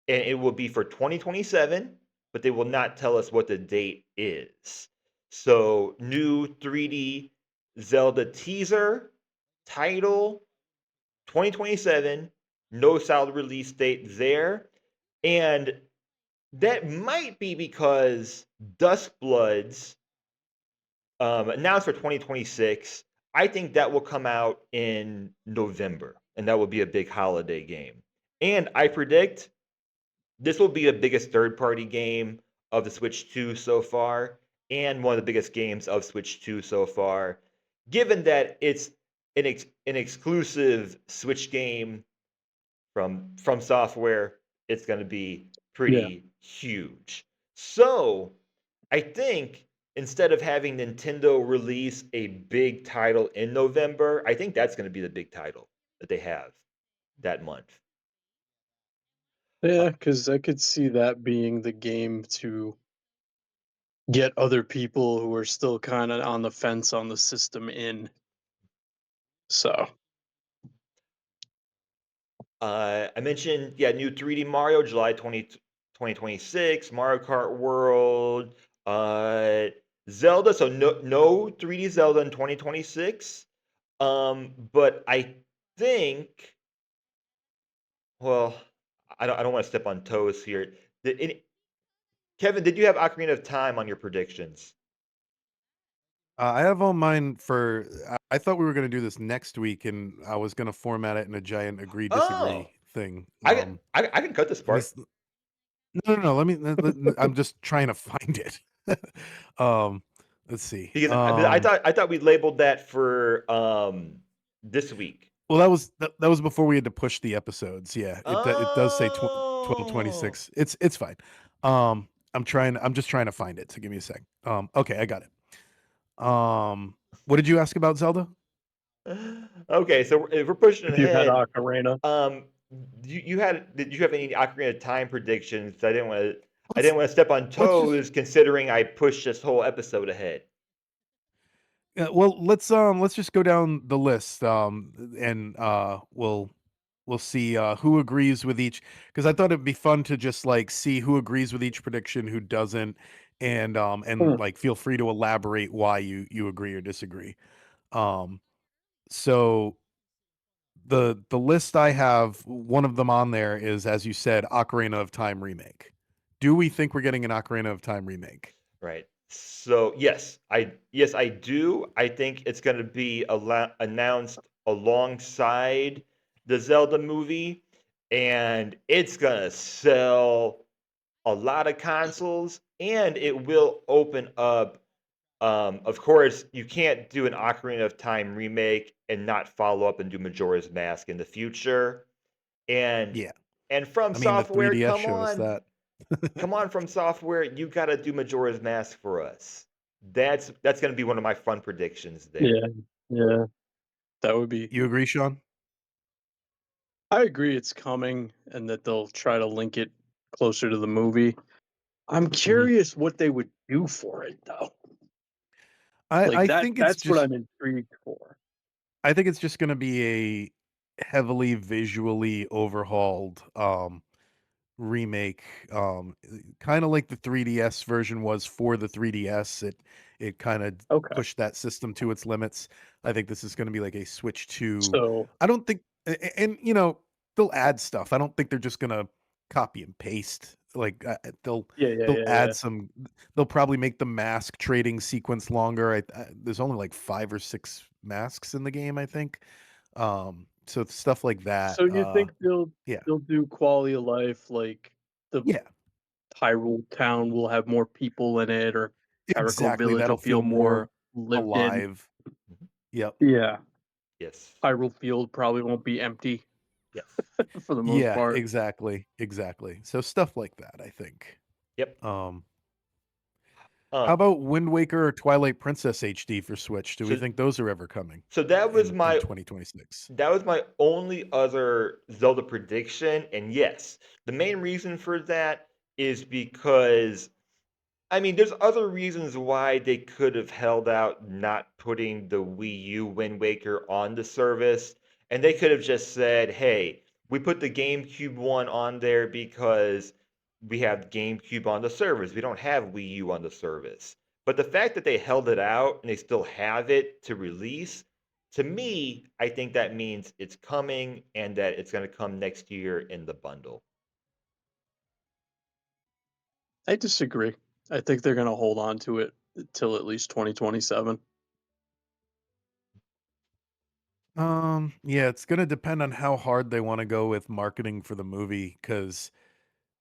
and it will be for 2027, but they will not tell us what the date is. So, new 3D Zelda teaser, title, 2027, no solid release date there. And that might be because Duskbloods announced for 2026. I think that will come out in November, and that will be a big holiday game. And I predict this will be the biggest third-party game of the Switch 2 so far, and one of the biggest games of Switch 2 so far, given that it's an exclusive Switch game from software. It's going to be yeah, pretty huge. So I think instead of having Nintendo release a big title in November, I think that's going to be the big title that they have that month. Uh, yeah, because I could see that being the game to get other people who are still kind of on the fence on the system in. So I mentioned, yeah, new 3D Mario, July 2026, Mario Kart World, uh, Zelda. So no 3D Zelda in 2026. But I think, well, I don't want to step on toes here. Kevin, did you have Ocarina of Time on your predictions? I have all mine for. I thought we were going to do this next week, and I was going to format it in a giant agree Oh, disagree thing. I can cut this Let me. part. No, no, no. I'm just trying to find it. um, Let's see. Because I thought we labeled that for this week. Well, that was before we had to push the episodes. Yeah, it does say 12/26. Oh. It's fine. I'm just trying to find it. So give me a sec. Okay, I got it. What did you ask about Zelda? Okay, so if we're pushing If you had ahead, Ocarina, did you have any Ocarina of Time predictions? I didn't Let's want to step on let's just toes considering I pushed this whole episode ahead. well, let's just go down the list and we'll see who agrees with each, because I thought it'd be fun to just like see who agrees with each prediction, who doesn't, and like feel free to elaborate why you agree or disagree. Um so the list I have, one of them on there is, as you said, Ocarina of Time remake. Do we think we're getting an Ocarina of Time remake? Right. So yes, I do. I think it's going to be announced alongside the Zelda movie, and it's going to sell a lot of consoles, and it will open up. Of course, you can't do an Ocarina of Time remake and not follow up and do Majora's Mask in the future. And Yeah. and From I mean, the Software, 3DS showed us that. come on, From Software, you got to do Majora's Mask for us. That's going to be one of my fun predictions there. yeah, yeah, that would be. You agree, Sean? I agree it's coming, and that they'll try to link it closer to the movie. I'm Mhm. curious what they would do for it, though. Like I that. think it's That's what just I'm intrigued for. I think it's just going to be a heavily visually overhauled remake, kind of like the 3DS version was for the 3DS. It kind of Okay, pushed that system to its limits. I think this is going to be like a switch to. so I don't think, and they'll add stuff. I don't think they're just going to copy and paste. Like yeah, yeah, they'll yeah, yeah. add some. They'll probably make the mask trading sequence longer. There's only like 5 or 6 masks in the game, I think. So stuff like that. So you think they'll Yeah, they'll do quality of life, like the yeah. Hyrule town will have more people in it, or Hyrule Exactly, Village that'll will feel feel more more lived in. alive. Mhm. Yep. Yeah, Yes. Hyrule Field probably won't be empty Yes. for the most Yeah, part. exactly, exactly. So stuff like that, I think. Yep. Um, how Um, about Wind Waker or Twilight Princess HD for Switch? Do we so think those are ever coming so that was in my 2026? only other Zelda prediction, and yes, the main reason for that is because I mean, there's other reasons why they could have held out not putting the Wii U Wind Waker on the service, and they could have just said, "Hey, we put the GameCube one on there because we have GameCube on the service. We don't have Wii U on the service." But the fact that they held it out and they still have it to release, to me, I think that means it's coming and that it's going to come next year in the bundle. I disagree. I think they're gonna hold on to it till at least 2027. Yeah, it's gonna depend on how hard they want to go with marketing for the movie. Because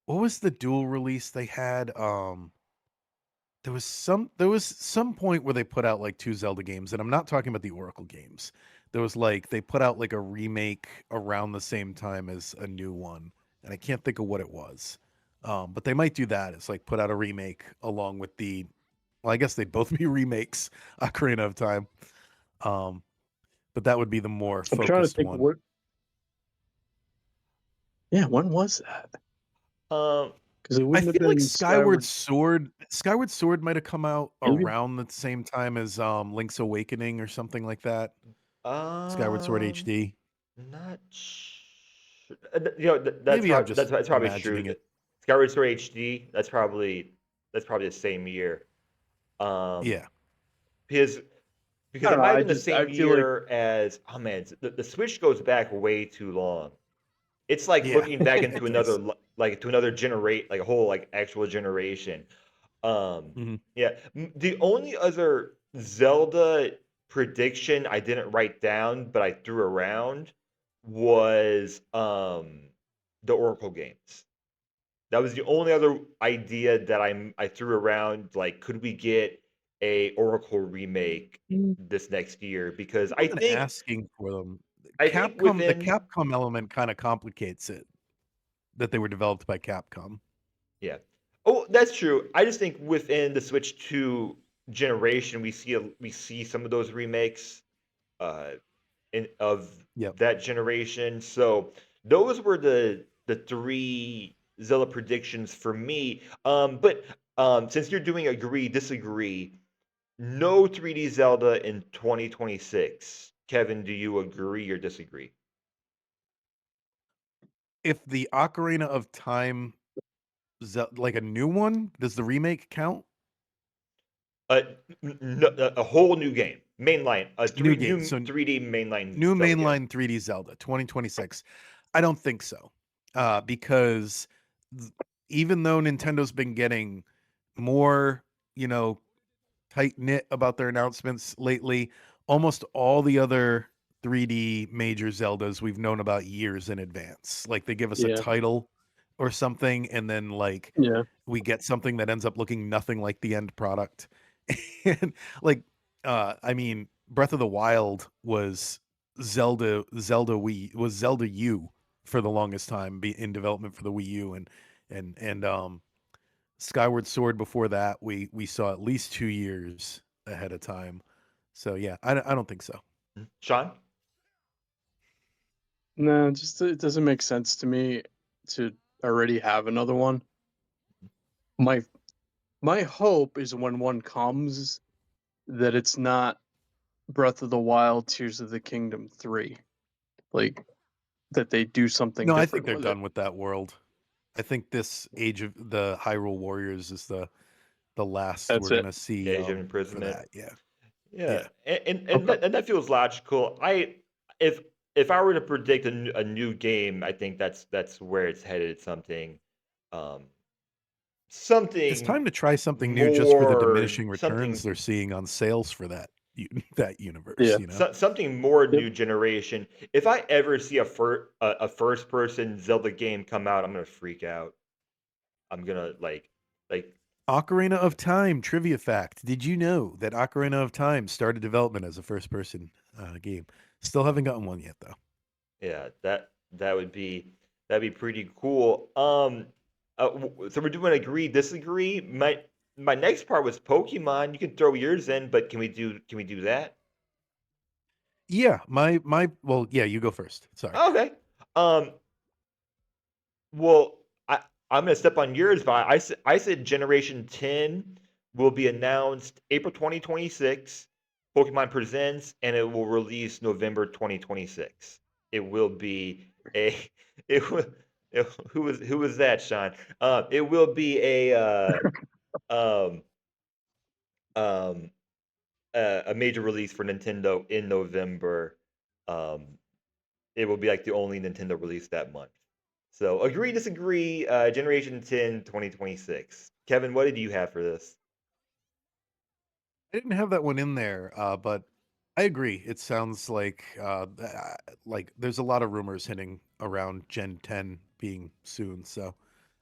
what was the dual release they had? There was some point where they put out like 2 Zelda games, and I'm not talking about the Oracle games. There was like they put out like a remake around the same time as a new one, and I can't think of what it was. But they might do that. It's like put out a remake along with the, well, I guess they'd both be remakes, Ocarina of Time. Um, but that would be the more I'm trying to focused think one. what. Yeah, when was that? Um, Because it I wouldn't have feel like been Skyward. Skyward Sword might have come out Maybe. around the same time as Link's Awakening or something like that. Skyward Sword um, HD. Not sure. Maybe I'm That's just that's probably true. imagining it. Skyward Sword HD. That's probably the same year. Um, Yeah. because I it don't know. might have I been the just I same feel like year as, oh man, the Switch goes back way too long. It's like Yeah. looking back into It does. another generate, like a whole like actual generation. Mhm. Yeah. The only other Zelda prediction I didn't write down, but I threw around was the Oracle games. That was the only other idea that I threw around. Like, could we get a Oracle remake this next year, because More than asking for them. I think The within Capcom element kind of complicates it, that they were developed by Capcom. yeah. Oh, that's true. I just think within the Switch 2 generation, we see some of those remakes uh of Yep. that generation. So those were the three Zelda predictions for me. But since you're doing agree disagree, no 3D Zelda in 2026. Kevin, do you agree or disagree? If the Ocarina of Time, like a new one, does the remake count? Uh, a whole new game, mainline, New game. new So 3D mainline new Zelda game. mainline 3D Zelda 2026. I don't think so. Because even though Nintendo's been getting more, you know, tight knit about their announcements lately, almost all the other 3D major Zeldas we've known about years in advance. Like they give us a Yeah. title or something, and then like Yeah. we get something that ends up looking nothing like the end product. And like I mean, Breath of the Wild was Zelda U for the longest time in development for the Wii U, and Skyward Sword before that we saw at least 2 years ahead of time. So yeah, I don't think so. Sean? No, just it doesn't make sense to me to already have another one. My my hope is when one comes that it's not Breath of the Wild, Tears of the Kingdom 3. Like that they do something No, I think different they're with it. done with that world. I think this Age of the Hyrule Warriors is the last That's we're it. gonna see Age of for Imprisonment. that. Yeah. Yeah, Yeah. Okay. and that feels logical. If if I were to predict a new game, I think that's where it's headed. Um, It's something time to try something new just for the more, diminishing returns something they're seeing on sales for that universe, Yeah. you know? something more Yep. new generation. If I ever see a first person Zelda game come out, I'm gonna freak out. I'm gonna like Ocarina of Time trivia fact. Did you know that Ocarina of Time started development as a first person game? Still haven't gotten one yet though. yeah, that would be that'd be pretty cool. So we're doing agree, disagree. My next part was Pokemon. You can throw yours in, but can we do that? Yeah, my well, yeah, you go first. Sorry. Okay. Um, well, I'm gonna step on yours, but I said Generation 10 will be announced April 2026. Pokemon Presents, and it will release November 2026. It will be a it will who was that, Sean? It will be um um a major release for Nintendo in November. Um, it will be like the only Nintendo release that month. So agree, disagree. Generation 10, 2026. Kevin, what did you have for this? I didn't have that one in there, but I agree. It sounds like there's a lot of rumors hinting around Gen 10 being soon, so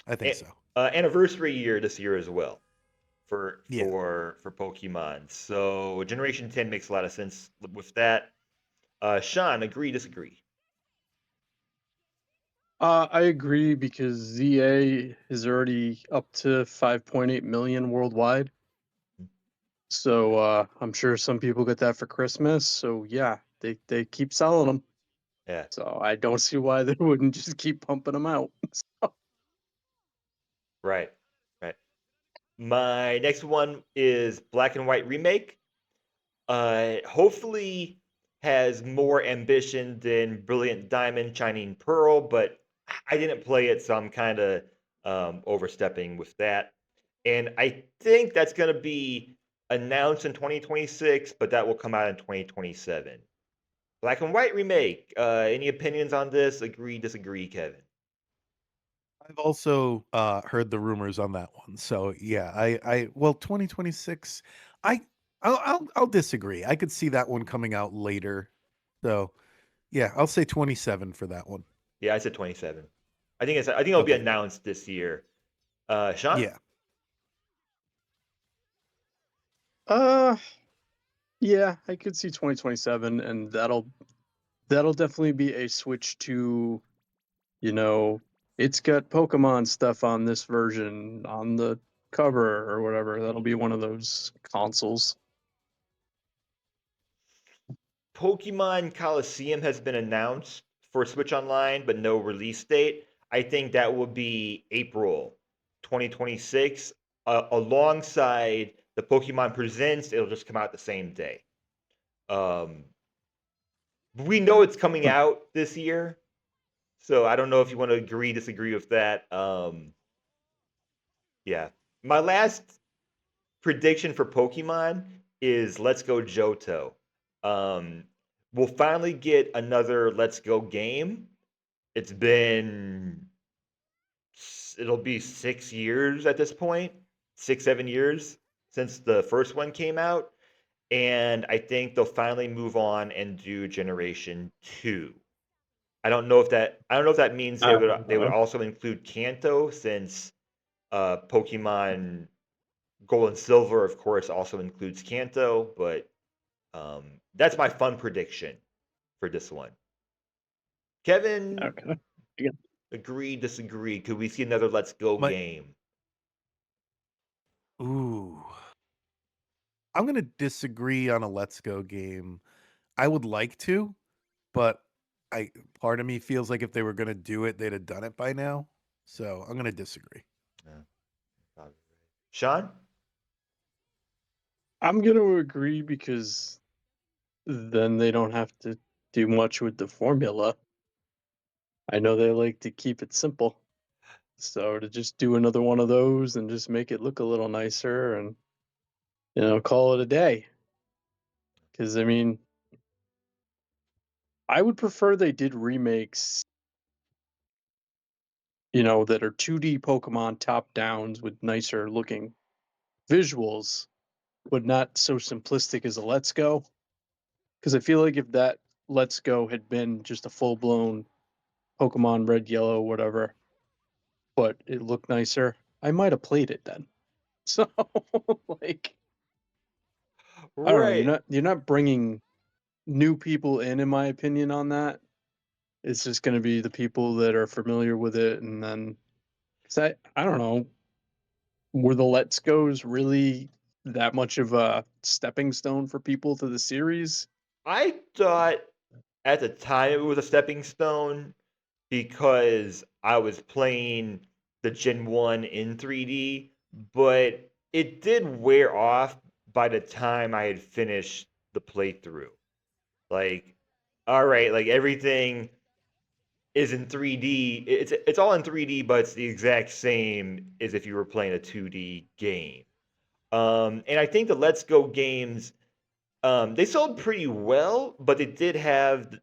I think so. Anniversary year this year as well for Yeah. Pokemon. So Generation 10 makes a lot of sense with that. Sean, agree, disagree. I agree because ZA is already up to 5.8 million worldwide. So I'm sure some people get that for Christmas. So yeah, they keep selling them. Yeah, So I don't see why they wouldn't just keep pumping them out. right, right. My next one is Black and White remake. Hopefully has more ambition than Brilliant Diamond, Shining Pearl, but I didn't play it, so I'm kind of overstepping with that. And I think that's going to be announced in 2026, but that will come out in 2027. Black and White remake. Any opinions on this? Agree, disagree, Kevin? I've also heard the rumors on that one. So yeah, well 2026 I I'll disagree. I could see that one coming out later. So yeah, I'll say 27 for that one. Yeah, I said 27. I think it'll be Okay. announced this year. Sean? Yeah. Uh, yeah, I could see 2027, and that'll definitely be a switch to, you know, it's got Pokemon stuff on this version on the cover or whatever. That'll be one of those consoles. Pokemon Coliseum has been announced for Switch Online, but no release date. I think that will be April 2026, alongside the Pokemon Presents. It'll just come out the same day. Um, we know it's coming Hmm. out this year, so I don't know if you want to agree, disagree with that. Yeah. My last prediction for Pokemon is Let's Go Johto. Um, we'll finally get another Let's Go game. It's been, it'll be 6 years at this point, 6, 7 years since the first one came out. And I think they'll finally move on and do Generation 2. I don't know if that means they would Uh, also include Kanto, since Pokemon Gold and Silver, of course, also includes Kanto, but that's my fun prediction for this one. Kevin, okay. Yeah. agree, disagree? Could we see another Let's Go My game? ooh, I'm gonna disagree on a Let's Go game. I would like to, but I part of me feels like if they were gonna do it, they'd have done it by now. So I'm gonna disagree. Yeah, probably right. Sean? I'm gonna agree because then they don't have to do much with the formula. I know they like to keep it simple. So to just do another one of those and just make it look a little nicer and call it a day. Because I mean, I would prefer they did remakes, that are 2D Pokemon top downs with nicer looking visuals, but not so simplistic as a Let's Go. Because I feel like if that Let's Go had been just a full blown Pokemon Red, Yellow, whatever, but it looked nicer, I might have played it then. So like, I don't know. You're Right. not bringing new people in my opinion, on that. It's just going to be the people that are familiar with it, and then cause I don't know, were the Let's Goes really that much of a stepping stone for people to the series? I thought at the time it was a stepping stone because I was playing the Gen 1 in 3D, but it did wear off by the time I had finished the playthrough. Like, all right, like everything is in 3D. It's all in 3D, but it's the exact same as if you were playing a 2D game. And I think the Let's Go games, they sold pretty well, but they did have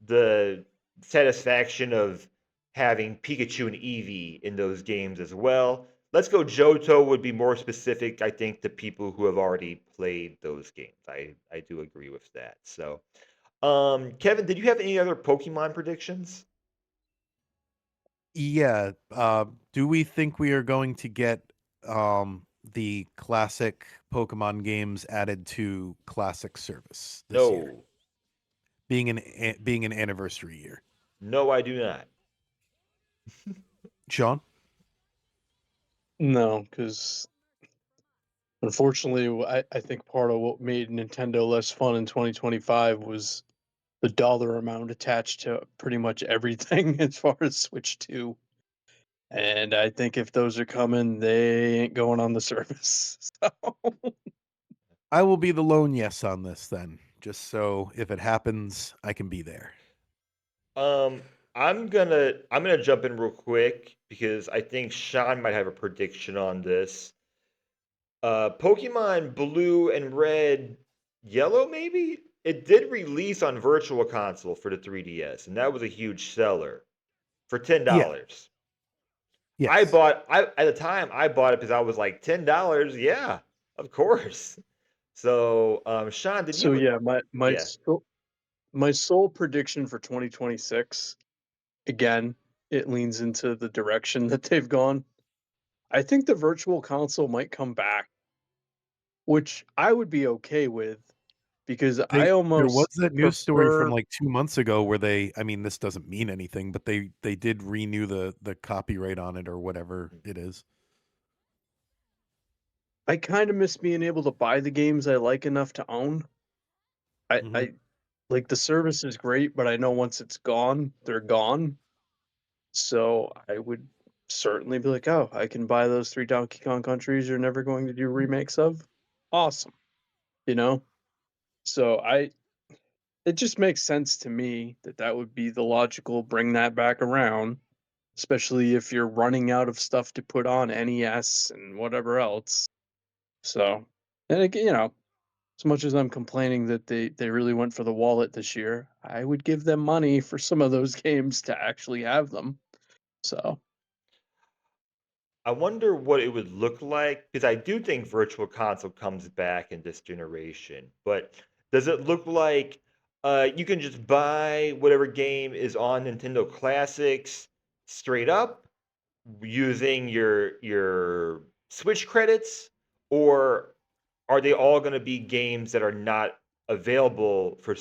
the satisfaction of having Pikachu and Eevee in those games as well. Let's Go Johto would be more specific, I think, to people who have already played those games. I do agree with that. So, Kevin, did you have any other Pokemon predictions? Yeah. Do we think we are going to get the classic Pokemon games added to classic service this year, No, being an anniversary year? no, I do not. Sean? No, because unfortunately, I think part of what made Nintendo less fun in 2025 was the dollar amount attached to pretty much everything as far as Switch 2. And I think if those are coming, they ain't going on the service. So I will be the lone yes on this then, just so if it happens, I can be there. Um, I'm gonna jump in real quick because I think Sean might have a prediction on this. Pokemon Blue and Red, Yellow, maybe it did release on Virtual Console for the 3DS, and that was a huge seller for ten Yeah. dollars. Yes. I at the time I bought it because I was like $10. Yeah, of course. So, Sean, did you so have? yeah, Yeah. my sole prediction for 2026, again, it leans into the direction that they've gone. I think the virtual console might come back which I would be okay with because I There was almost that news story from, prefer. like, 2 months ago where I mean, this doesn't mean anything, but they did renew the copyright on it or whatever it is. I kind of miss being able to buy the games I like enough to own. Mhm. I like the service is great, but I know once it's gone, they're gone. So I would certainly be like, oh, I can buy those 3 Donkey Kong countries you're never going to do remakes of. Awesome, you know? So it just makes sense to me that that would be the logical bring that back around, especially if you're running out of stuff to put on NES and whatever else. So, and again, as much as I'm complaining that they really went for the wallet this year, I would give them money for some of those games to actually have them. So, I wonder what it would look like because I do think Virtual Console comes back in this generation. But does it look like you can just buy whatever game is on Nintendo Classics straight up using your Switch credits, or are they all going to be games that are not available for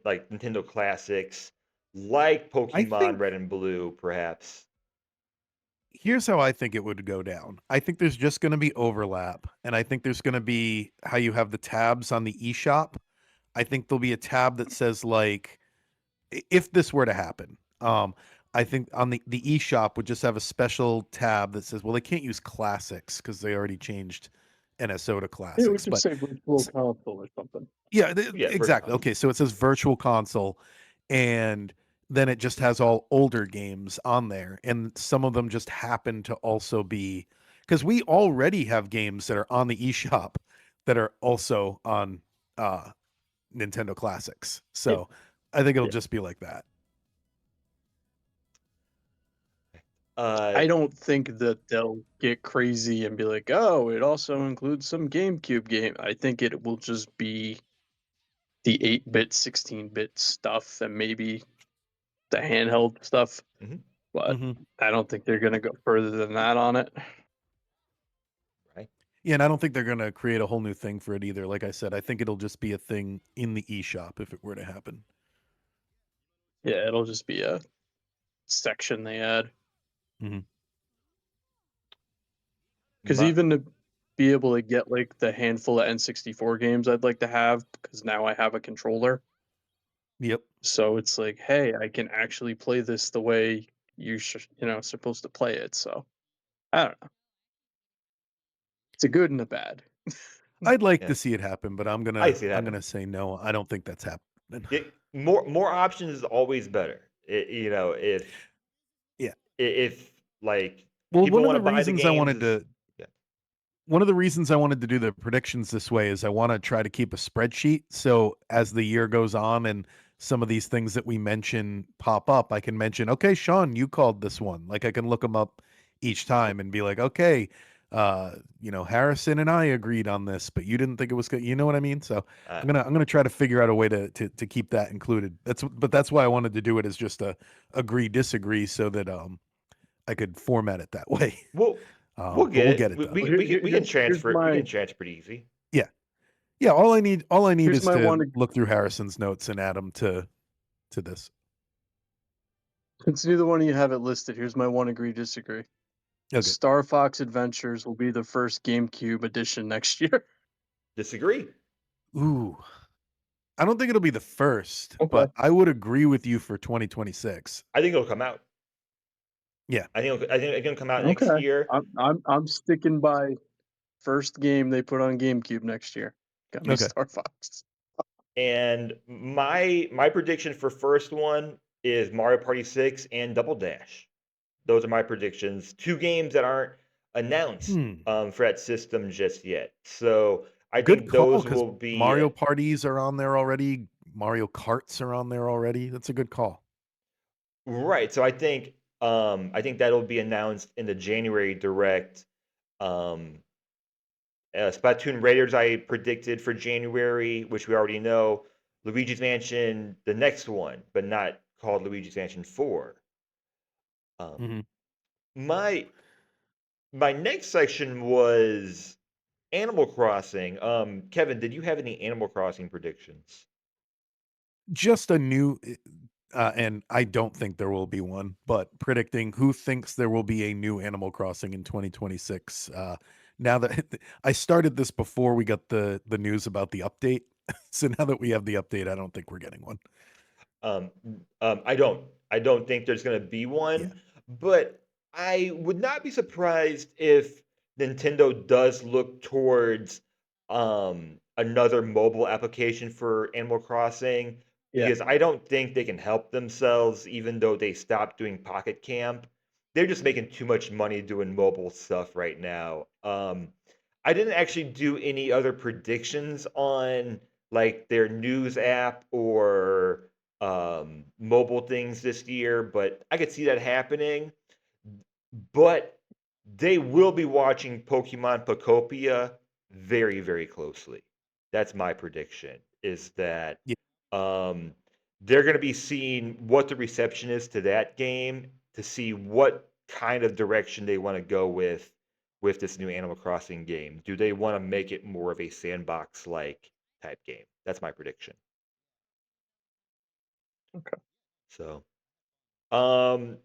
like Nintendo Classics, like I Pokemon think Red and Blue, perhaps? here's how I think it would go down. I think there's just gonna be overlap, and I think there's gonna be how you have the tabs on the eShop. I think there'll be a tab that says, like, if this were to happen, I think on the eShop would just have a special tab that says, well, they can't use classics because they already changed NSO to it would classics. just But say virtual console or something. yeah, Yeah, Virtual exactly. Console. Okay, so it says virtual console, and then it just has all older games on there, and some of them just happen to also be because we already have games that are on the eShop that are also on uh Nintendo Classics. Yeah. So I think it'll Yeah. just be like that. Uh, I don't think that they'll get crazy and be like, "Oh, it also includes some GameCube game." I think it will just be the 8-bit, 16-bit stuff and maybe the handheld stuff, mhm, but Hmm. I don't think they're gonna go further than that on it. right. Yeah, and I don't think they're gonna create a whole new thing for it either. Like I said, I think it'll just be a thing in the eShop if it were to happen. Yeah, it'll just be a section they add. Hmm. Because My, even to be able to get like the handful of N64 games I'd like to have, because now I have a controller. Yep. So it's like, hey, I can actually play this the way supposed to play it. So I don't know. It's a good and a bad. I'd like yeah, to see it happen, but I see it I'm happening. gonna say no. I don't think that's happening. More options is always better. If Yeah. if like Well, people want to buy the games, yeah. one of the reasons I wanted to do the predictions this way is I want to try to keep a spreadsheet. So as the year goes on and some of these things that we mention pop up, I can mention, okay, Sean, you called this one. Like I can look them up each time and be like, okay, Harrison and I agreed on this, but you didn't think it was good. You know what I mean? So Uh, I'm gonna try to figure out a way to keep that included. That's why I wanted to do it as just a agree disagree so that I could format it that way. we'll we'll But get we'll it. get it done. Well, We can transfer. We can transfer pretty easy. Yeah. Yeah, all I need here's is my to one. look through Harrison's notes and add them to this. Since neither one of you have it listed, here's my one agree disagree. Okay. Star Fox Adventures will be the first GameCube edition next year. Disagree. Ooh. I don't think it'll be the first, Okay. but I would agree with you for 2026. I think it'll come out. Yeah. I think it's gonna come out next Okay. year. I'm sticking by first game they put on GameCube next year. Got me Okay. Star Fox. And my prediction for first one is Mario Party 6 and Double Dash. Those are my predictions. Two games that aren't announced Hmm. for that system just yet. So I Good think call those because will be Mario parties are on there already. Mario Karts are on there already. That's a good call. right. So I think that'll be announced in the January direct. Um, Splatoon Raiders I predicted for January, which we already know. Luigi's Mansion, the next one, but not called Luigi's Mansion 4. Um, Hmm. my my next section was Animal Crossing. Kevin, did you have any Animal Crossing predictions? Just a new, and I don't think there will be one, but predicting who thinks there will be a new Animal Crossing in 2026. Now that I started this before we got the news about the update, so now that we have the update, I don't think we're getting one. Um, I don't think there's going to be Yeah, one, but I would not be surprised if Nintendo does look towards another mobile application for Animal Crossing Yeah. because I don't think they can help themselves even though they stopped doing Pocket Camp. They're just making too much money doing mobile stuff right now. I didn't actually do any other predictions on like their news app or mobile things this year, but I could see that happening. But they will be watching Pokemon Pocopia very, very closely. That's my prediction. Is that yeah, um, they're going to be seeing what the reception is to that game to see what kind of direction they want to go with this new Animal Crossing game. Do they want to make it more of a sandbox like type game? That's my prediction. Okay. So, um,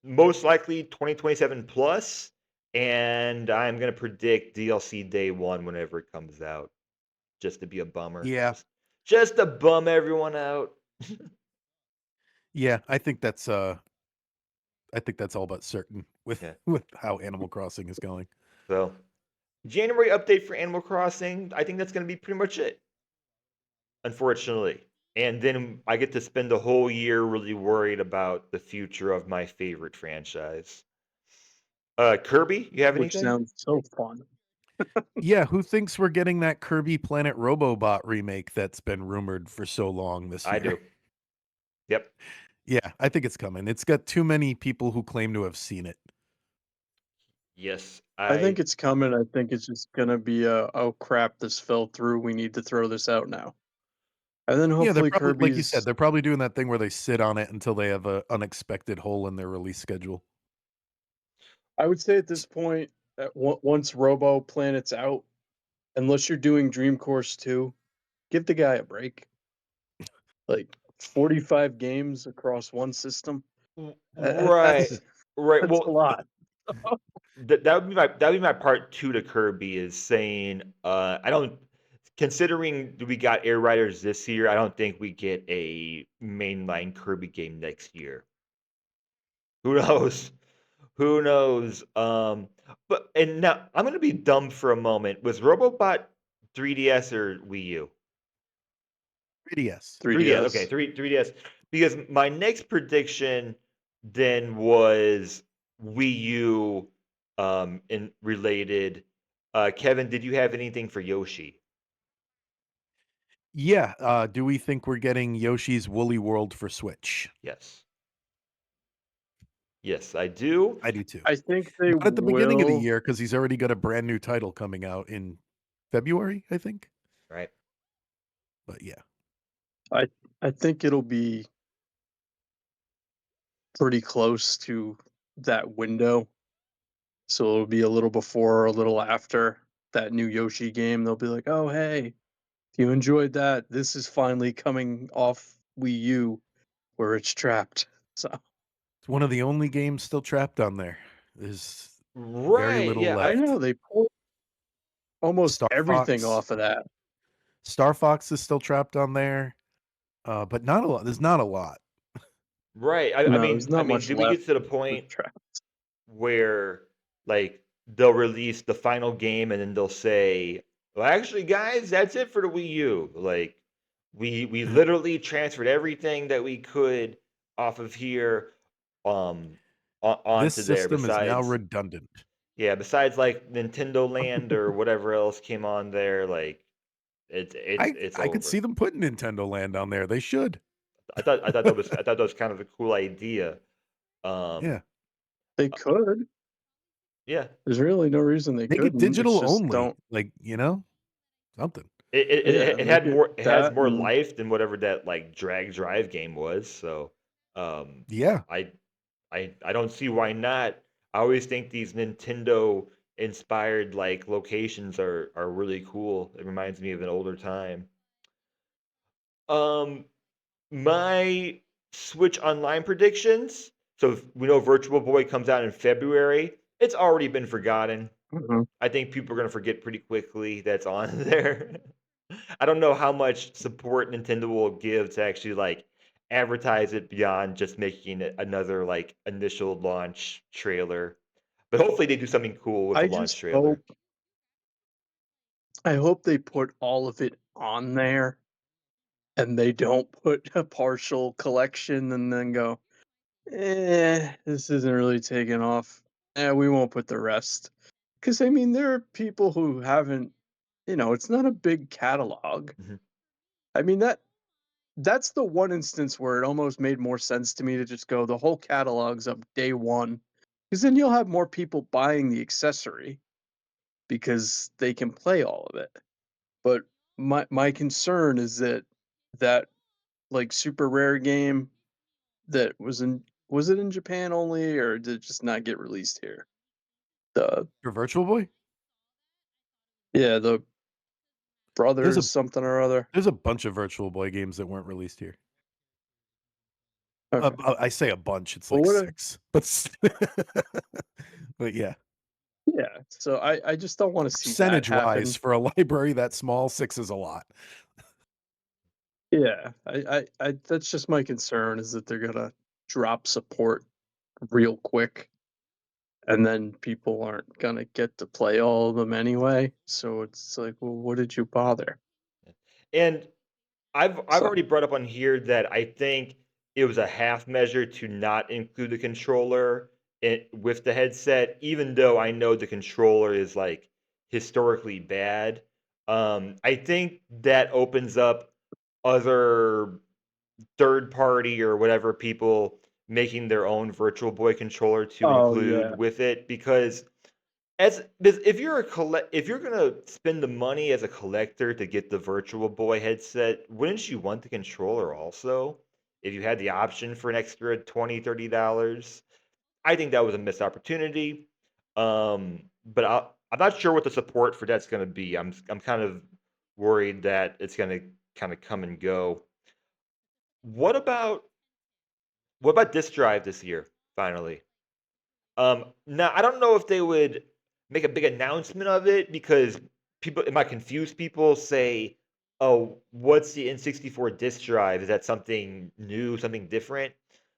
most likely 2027 plus, and I'm gonna predict DLC day one whenever it comes out, just to be a bummer, yeah, just to bum everyone out. yeah. I think that's all but certain with Yeah. with how Animal Crossing is going. So January update for Animal Crossing. I think that's gonna be pretty much it, unfortunately. And then I get to spend the whole year really worried about the future of my favorite franchise. Kirby, you have Which anything? sounds so fun. Yeah, who thinks we're getting that Kirby Planet Robobot remake that's been rumored for so long this I year? do. Yep. Yeah, I think it's coming. It's got too many people who claim to have seen it. Yes, I I think it's coming. I think it's just gonna be a oh crap, this fell through. We need to throw this out now. And then Yeah, they're hopefully probably like you said, Kirby's they're probably doing that thing where they sit on it until they have a unexpected hole in their release schedule. I would say at this point, once Robo Planet's out, unless you're doing Dream Course 2, give the guy a break. Like 45 games across one system. right, That's right. that's a Well, lot. that would be my part two to Kirby is saying I don't considering we got Air Riders this year. I don't think we get a mainline Kirby game next year. Who knows? Who knows? But and now I'm gonna be dumb for a moment. Was Robobot 3DS or Wii U? 3DS. 3DS. Okay, 3DS. 3DS. Because my next prediction then was Wii U in related. Kevin, did you have anything for Yoshi? Yeah, do we think we're getting Yoshi's Woolly World for Switch? Yes. Yes, I do. I do too. I think they Not at the beginning of the will. year because he's already got a brand new title coming out in February, I think. Right. But yeah. I I think it'll be pretty close to that window. So it'll be a little before or a little after that new Yoshi game. They'll be like, "Oh, hey, if you enjoyed that, this is finally coming off Wii U where it's trapped." So It's one of the only games still trapped on there. There's very Right. little Yeah. I left. know they pulled almost Star everything Fox. off of that. Star Fox is still trapped on there. But not a lot. There's not a lot. Right. I, I No, there's mean, I not mean, much did we left get to the that's point trapped. where like they'll release the final game and then they'll say, "Well, actually, guys, that's it for the Wii U." Like we literally transferred everything that we could off of here This onto there. system is now Besides, redundant. yeah, besides like Nintendo Land or whatever else came on there, like it's I could over. see them putting Nintendo Land on there. They should. I thought that was kind of a cool idea. Yeah. Um, They uh, could. yeah, There's really no reason they Make it couldn't. It's digital just only. don't. Like, something. it, Yeah, it make had it more it has that more and life than whatever that like drag drive game was. So Yeah. I I don't see why not. I always think these Nintendo inspired like locations are really cool. It reminds me of an older time. Um, my Switch Online predictions. So we know Virtual Boy comes out in February. It's already been forgotten. Mhm. I think people are gonna forget pretty quickly that's on there. I don't know how much support Nintendo will give to actually like advertise it beyond just making it another like initial launch trailer. But hopefully they do something cool with the I launch just trailer. hope they put all of it on there and they don't put a partial collection and then go, this isn't really taking off. We won't put the rest. Because, I mean, there are people who haven't, it's not a big catalog. Mhm. I mean, that's the one instance where it almost made more sense to me to just go, the whole catalog's up day one. Because then you'll have more people buying the accessory because they can play all of it. But my concern is that like super rare game that was it in Japan only, or did it just not get released here? The For Virtual Boy, Yeah, the there's a brothers something or other. there's a bunch of Virtual Boy games that weren't released here. Okay. I say a bunch, it's Well, like what a 6, but but yeah, yeah, so I just don't wanna see that percentage-wise, happen. for a library that small, 6 is a lot. Yeah, I that's just my concern is that they're gonna drop support real quick, and then people aren't gonna get to play all of them anyway, so it's like, "Well, what did you bother?" And I've So already brought up on here that I think it was a half measure to not include the controller with the headset, even though I know the controller is like historically bad. I think that opens up other third party or whatever people making their own Virtual Boy controller to Oh, include yeah. with it because because if you're gonna spend the money as a collector to get the Virtual Boy headset, wouldn't you want the controller also? If you had the option for an extra $20-$30, I think that was a missed opportunity. But I'm not sure what the support for that's gonna be. I'm kind of worried that it's gonna kind of come and go. What about what about disk drive this year? Finally, now I don't know if they would make a big announcement of it because people it might confuse people, say, "Oh, what's the N64 disk drive? Is that something new, something different?"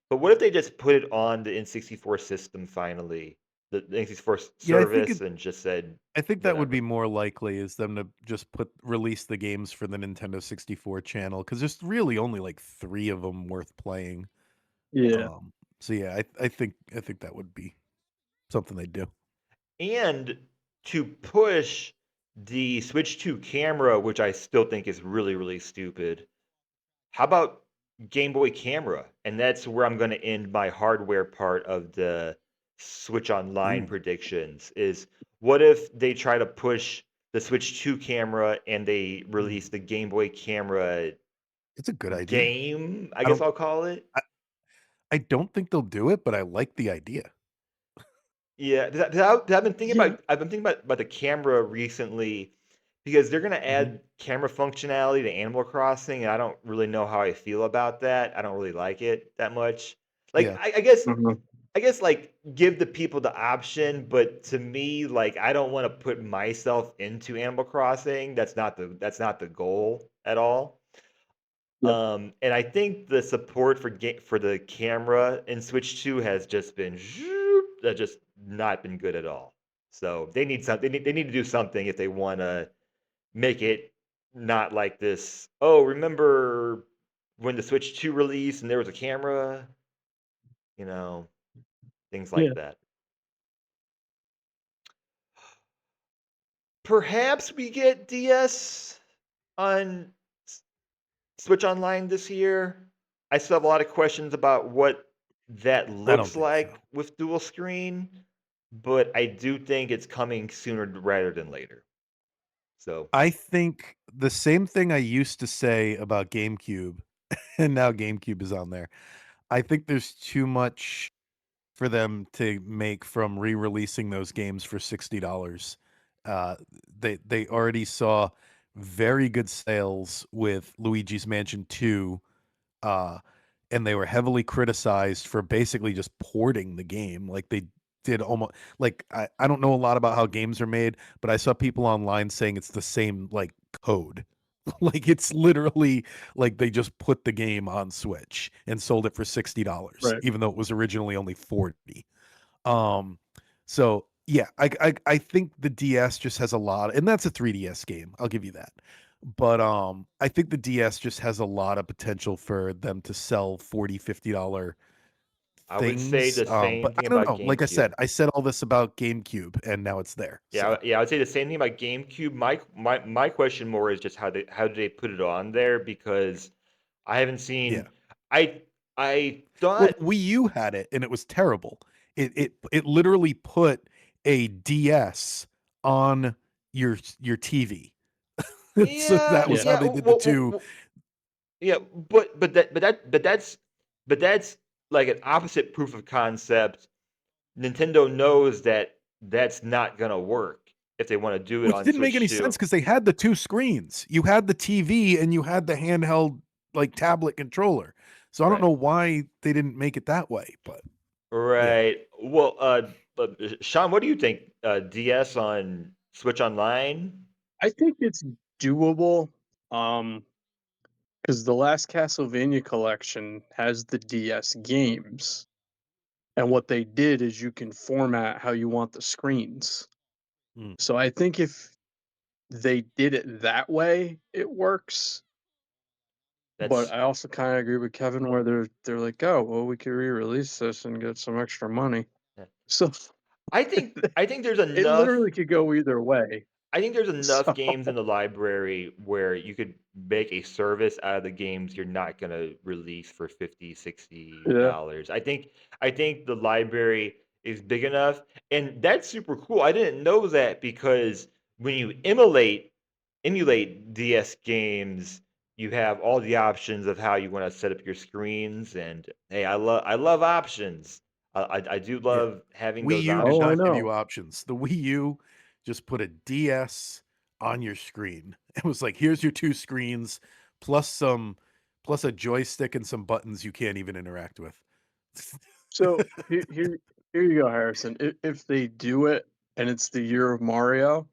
But what if they just put it on the N64 system finally, the N64 Yeah, service, and just said I think that would be whatever? more likely is them to just release the games for the Nintendo 64 channel because there's really only like 3 of them worth playing. Yeah. Um, so yeah, I think that would be something they do. And to push the Switch 2 camera, which I still think is really, really stupid. How about Game Boy Camera? And that's where I'm going to end my hardware part of the Switch Online Ooh, predictions is what if they try to push the Switch 2 camera and they ooh, release the Game Boy Camera it's a good idea. game, I I guess don't I'll call it. I I don't think they'll do it, but I like the idea. Yeah, 'cause Yeah. I've been thinking about the camera recently because they're gonna Mhm. add camera functionality to Animal Crossing, and I don't really know how I feel about that. I don't really like it that much. Like, Yeah. Mhm. I guess like give the people the option, but to me, like I don't want to put myself into Animal Crossing. That's not the goal at all. Yep. And I think the support for the camera in Switch 2 has just been that just not been good at all. So they need something. They need to do something if they want to make it not like this. Oh, remember when the Switch 2 released and there was a camera? You know, things like Yeah. that. Perhaps we get DS on Switch Online this year. I still have a lot of questions about what that I don't looks think so. like with dual screen, but I do think it's coming sooner rather than later. So, I think the same thing I used to say about GameCube, and now GameCube is on there. I think there's too much for them to make from re-releasing those games for $60. Uh, they already saw very good sales with Luigi's Mansion 2, uh, and they were heavily criticized for basically just porting the game. Like they did almost like I don't know a lot about how games are made, but I saw people online saying it's the same like code. Like it's literally like they just put the game on Switch and sold it for $60, Right. even though it was originally only 40. Um, so yeah, I think the DS just has a lot, and that's a 3DS game. I'll give you that. But I think the DS just has a lot of potential for them to sell $40, $50 I would say things. the But same thing I don't about know. Like I GameCube. said all this about GameCube, and now it's there. Yeah, So yeah, I would say the same thing about GameCube. My question more is just how do they put it on there because I haven't yeah. seen. I Well, thought the Wii U had it, and it was terrible. It literally put a DS on your TV. So yeah, that was Yeah. how yeah, they did the two. yeah, but that's like an opposite proof of concept. Nintendo knows that that's not gonna work if they want to do it Which on didn't make Switch any 2. sense because they had the two screens. You had the TV and you had the handheld like tablet controller. So I don't Right. know why they didn't make it that way, but yeah. Right. Well, Sean, what do you think? DS on Switch Online? I think it's doable. Um, because the last Castlevania collection has the DS games, and what they did is you can format how you want the screens. Mm. So I think if they did it that way, it works. But That's I also kind of agree with Kevin where they're like, oh, well, we could re-release this and get some extra money. yeah. So I think there's it enough. literally could go either way. I think there's enough So games in the library where you could make a service out of the games you're not going to release for 50, 60 yeah. dollars. I think the library is big enough and that's super cool. I didn't know that because when you emulate DS games, you have all the options of how you want to set up your screens and hey, I love options. I do Yeah. love having Wii those U did Oh, I not give options. you know. options. The Wii U just put a DS on your screen. It was like, here's your two screens plus a joystick and some buttons you can't even interact with. So here you go, Harrison. If they do it and it's the year of Mario,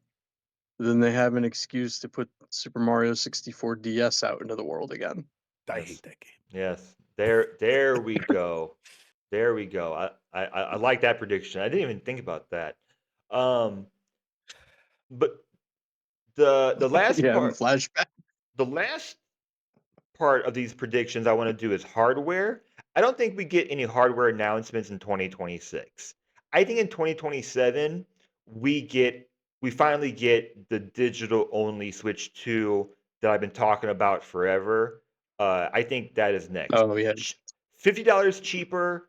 then they have an excuse to put Super Mario 64 DS out into the world again. I Yes. hate that game. Yes. There we go. There we go. I like that prediction. I didn't even think about that. Um, but the last Yeah, having part flashback. the last part of these predictions I want to do is hardware. I don't think we get any hardware announcements in 2026. I think in 2027 we finally get the digital only Switch 2 that I've been talking about forever. I think that is next. Oh yeah. $50 cheaper,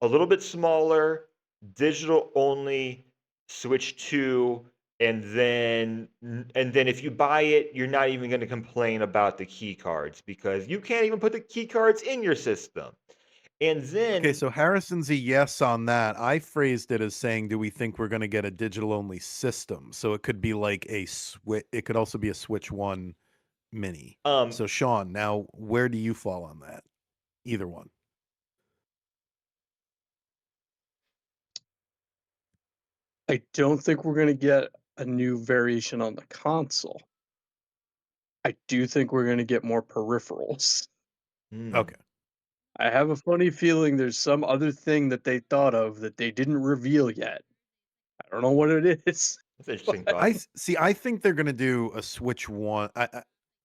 a little bit smaller, digital only Switch 2 and then if you buy it, you're not even going to complain about the key cards because you can't even put the key cards in your system. And Okay, then so Harrison's a yes on that. I phrased it as saying, do we think we're going to get a digital only system? So it could be like a Switch. It could also be a Switch 1 mini. um So Sean, now where do you fall on that? Either one. I don't think we're gonna get a new variation on the console. I do think we're gonna get more peripherals. hmm, Okay. I have a funny feeling there's some other thing that they thought of that they didn't reveal yet. I don't know what it is, that's an interesting but thought. See. I think they're going to do a Switch 1.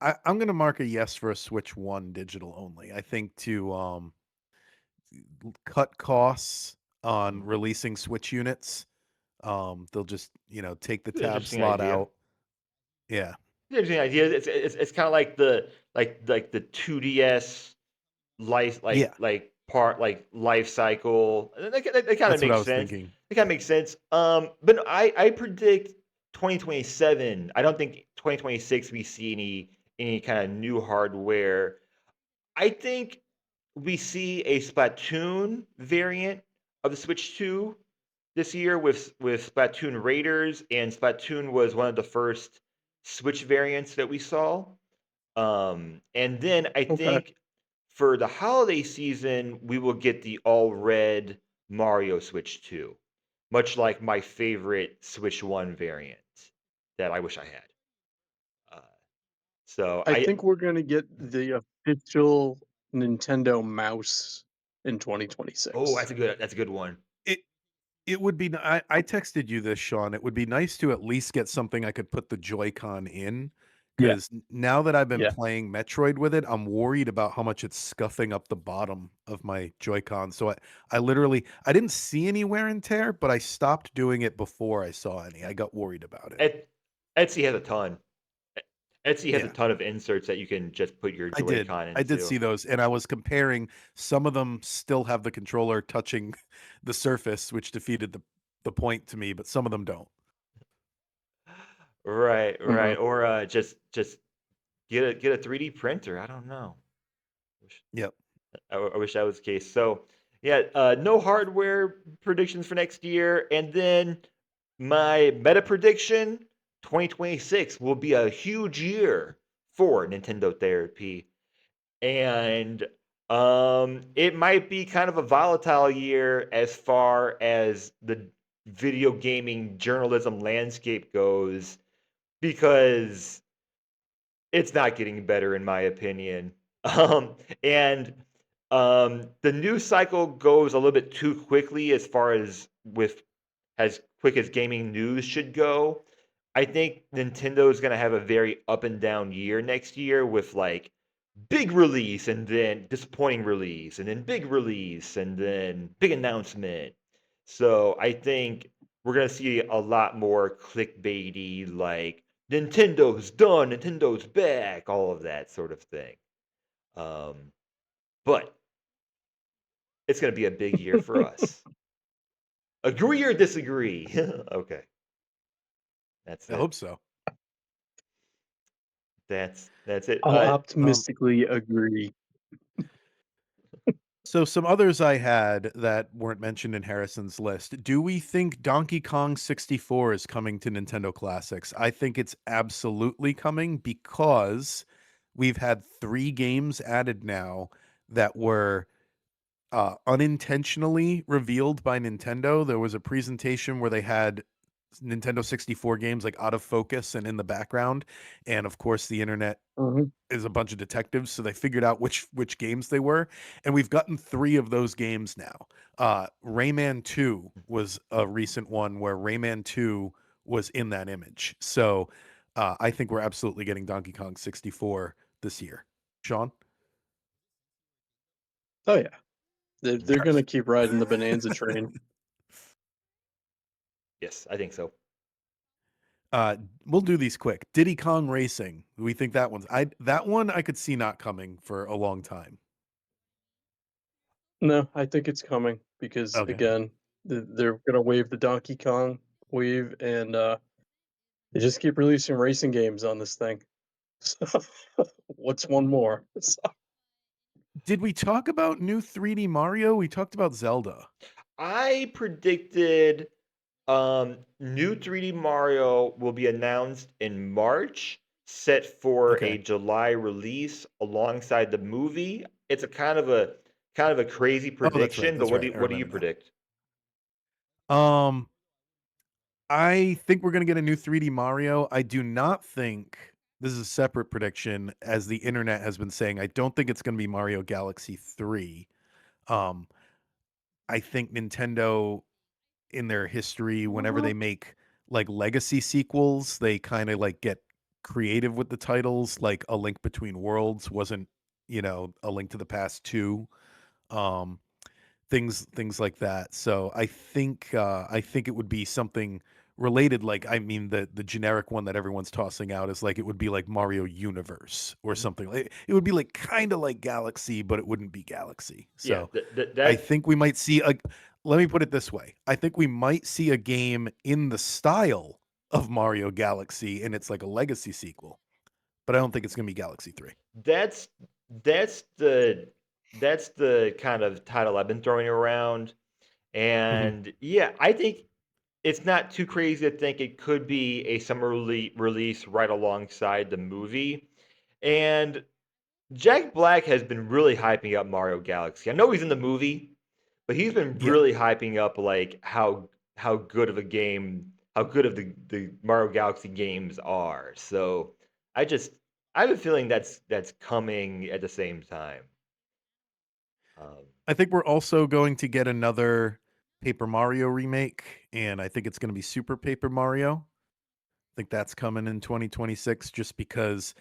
I'm going to mark a yes for a Switch 1 digital only. I think to cut costs on Hmm. releasing Switch units. They'll just, take the It's an tab interesting slot idea. out. Yeah. Interesting idea. It's kind of like the 2DS life Yeah. like life cycle. That kind of That's what I makes was sense. thinking. It kind of makes sense. But no, I predict 2027. I don't think 2026 we see any kind of new hardware. I think we see a Splatoon variant of the Switch 2 this year with Splatoon Raiders, and Splatoon was one of the first Switch variants that we saw. And then I Okay. think for the holiday season, we will get the all red Mario Switch 2, much like my favorite Switch 1 variant that I wish I had. Uh, so I think we're gonna get the official Nintendo mouse in oh, 2026. that's a good one. It it would be I texted you this, Sean. It would be nice to at least get something I could put the Joy-Con in, Yeah, 'cause now that I've been yeah. playing Metroid with it, I'm worried about how much it's scuffing up the bottom of my Joy-Con. So I literally I didn't see any wear and tear, but I stopped doing it before I saw any. I got worried about it. Et- Etsy has a ton. Etsy has a Yeah. ton of inserts that you can just put your I did. Joy-Con I did into. see those, and I was comparing. Some of them still have the controller touching the surface, which defeated the point to me, but some of them don't. Right, Mhm. right. Or just get a 3D printer. I don't know. Wish- Yep. I wish that was the case. So yeah, no hardware predictions for next year, and then my meta prediction: 2026 will be a huge year for Nintendo Therapy, and it might be kind of a volatile year as far as the video gaming journalism landscape goes, because it's not getting better in my opinion. And the news cycle goes a little bit too quickly as far as with as quick as gaming news should go. I think Nintendo is going to have a very up and down year next year with like big release and then disappointing release and then big release and then big announcement. So I think we're going to see a lot more clickbaity, like Nintendo's done, Nintendo's back, all of that sort of thing. Um, but it's going to be a big year for us. Agree or disagree? Okay, that's I it. hope so. That's it. I'll Um, optimistically agree. so some others I had that weren't mentioned in Harrison's list. Do we think Donkey Kong 64 is coming to Nintendo Classics? I think it's absolutely coming because we've had 3 games added now that were unintentionally revealed by Nintendo. There was a presentation where they had Nintendo 64 games like out of focus and in the background, and of course the internet Mhm. is a bunch of detectives, so they figured out which games they were, and we've gotten 3 of those games now. Rayman 2 was a recent one where Rayman 2 was in that image. So I think we're absolutely getting Donkey Kong 64 this year. Sean? Oh yeah, they're Yes, gonna keep riding the Bonanza train. yes, I think so. We'll do these quick. Diddy Kong Racing. We think that one I could see not coming for a long time. No, I think it's coming because Okay. again, they're gonna wave the Donkey Kong wave, and they just keep releasing racing games on this thing. So what's one more? So, Did we talk about new 3D Mario? We talked about Zelda. I predicted new 3D Mario will be announced in March, set for a Okay. July release alongside the movie. It's a kind of a crazy Oh, that's right. prediction, but That's right. I what do you remember predict? now. I think we're gonna get a new 3D Mario. I do not think this is a separate prediction, as the internet has been saying. I don't think it's gonna be Mario Galaxy 3. Um, I think Nintendo in their history, whenever they make like legacy sequels, they kind of like get creative with the titles. Like A Link Between Worlds wasn't, A Link to the Past 2. Um, things like that. So I think it would be something related. Like, I mean, the generic one that everyone's tossing out is like it would be like Mario Universe or something. Like it would be like kind of like Galaxy, but it wouldn't be Galaxy. Yeah, So I that think we might see a. Let me put it this way: I think we might see a game in the style of Mario Galaxy, and it's like a legacy sequel. But I don't think it's gonna be Galaxy 3. that's that's the that's the kind of title I've been throwing around. And yeah, I think it's not too crazy to think it could be a summer release right alongside the movie. And Jack Black has been really hyping up Mario Galaxy. I know he's in the movie, but he's been Yeah. really hyping up like how good of a game, how good of the Mario Galaxy games are. So I just I have a feeling that's coming at the same time. Um, I think we're also going to get another Paper Mario remake, and I think it's going to be Super Paper Mario. I think that's coming in 2026 just because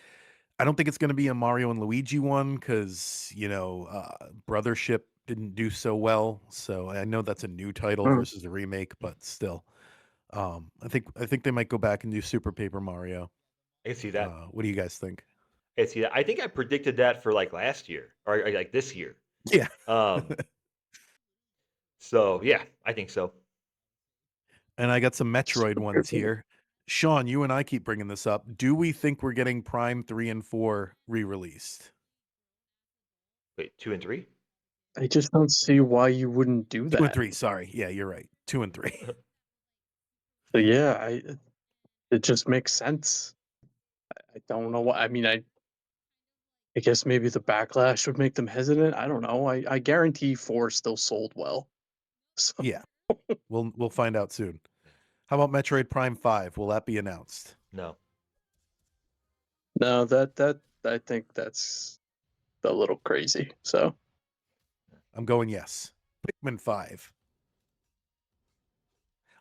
I don't think it's going to be a Mario and Luigi one because, Brothership didn't do so well. So I know that's a new title Mm. versus a remake, but still, I think they might go back and do Super Paper Mario. I can see that. What do you guys think? I can see that. I think I predicted that for like last year or like this year. Yeah. Um, so yeah, I think so. And I got some Metroid ones Super. here. Sean, you and I keep bringing this up. Do we think we're getting Prime 3 and 4 re-released? Wait, 2 and 3? I just don't see why you wouldn't do 2 and that. 3, sorry. Yeah, you're right. 2 and 3. So yeah, it just makes sense. I don't know what I mean. I guess maybe the backlash would make them hesitant. I don't know. I guarantee 4 still sold well. So Yeah. We'll find out soon. How about Metroid Prime 5? Will that be announced? No. no, that I think that's a little crazy. So I'm going yes. Pikmin 5.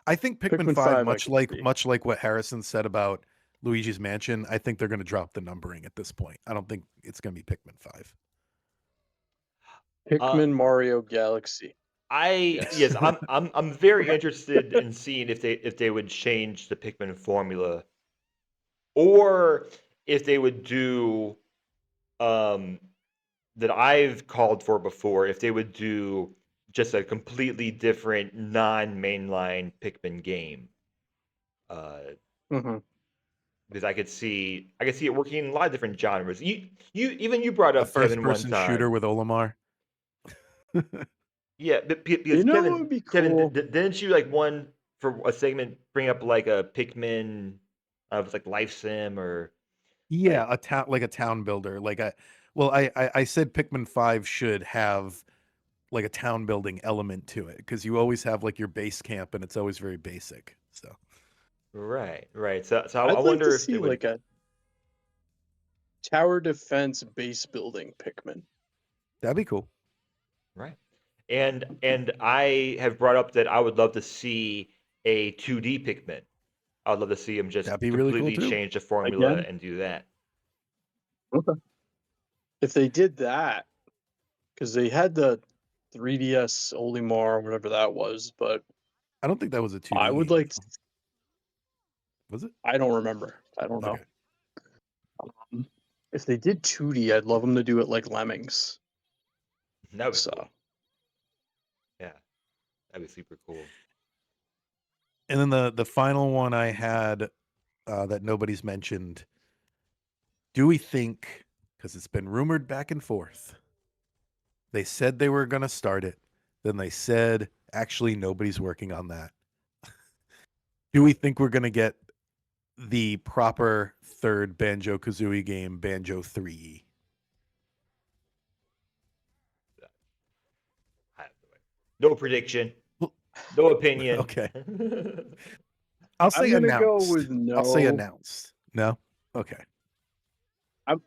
I think Pikmin Pikmin 5 5 I much could like see. much like what Harrison said about Luigi's Mansion, I think they're going to drop the numbering at this point. I don't think it's going to be Pikmin 5. Uh, Pikmin Mario Galaxy. yes, Yes. I'm very interested in seeing if they would change the Pikmin formula, or if they would do um that I've called for before, if they would do just a completely different non-mainline Pikmin game. Uh, hmm because I could see it working in a lot of different genres. You brought A up Kevin one first-person shooter time. with Olimar. Yeah, but because You know, it would be Kevin, cool. didn't you like one for a segment bring up like a Pikmin of like Life Sim or Yeah, like a town builder. I said Pikmin 5 should have like a town building element to it because you always have like your base camp and it's always very basic. So right. So I I'd like to wonder if they see would like a tower defense base building Pikmin. that'd be cool. right. And I have brought up that I would love to see a 2D Pikmin. I would love to see them just That'd be really cool completely too. change the formula Again, and do that. okay. If they did that, because they had the 3DS Olimar, whatever that was, but I don't think that was a I 2D would game. like to, Was it? I don't remember. I don't know. Okay. If they did 2D, I'd love them to do it like Lemmings. That would be So cool. Yeah, that'd be super cool. And then the final one I had that nobody's mentioned. Do we think, because it's been rumored back and forth, they said they were going to start it. Then they said, actually, nobody's working on that. Do we think we're going to get the proper third Banjo Kazooie game, Banjo 3? I have no prediction, Well, no opinion. okay. I'll say I'm gonna go with announced. I'll say no. announced. No? Okay.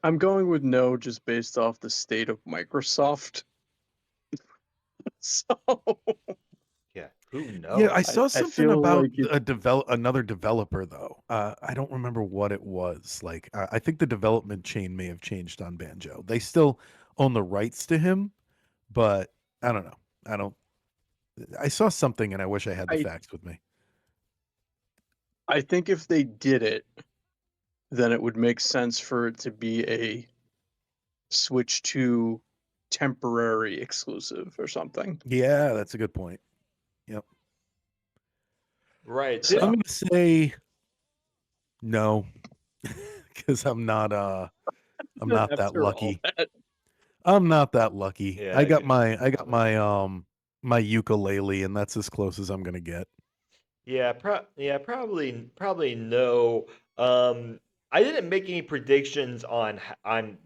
I'm going with no just based off the state of Microsoft. So Yeah, who Yeah, I knows? saw I something feel about like it, another developer though. I don't remember what it was. Like, I think the development chain may have changed on Banjo. They still own the rights to him, but I don't know. I don't. I saw something, and I wish I had the I facts with me. I think if they did it, then it would make sense for it to be a Switch 2 temporary exclusive or something. Yeah, that's a good point. Yep. Right. I'm So gonna say no, because I'm not that after all lucky. that, I'm not that lucky. Yeah, I agree. I got my my ukulele, and that's as close as I'm gonna get. Yeah, probably no. Um, I didn't make any predictions on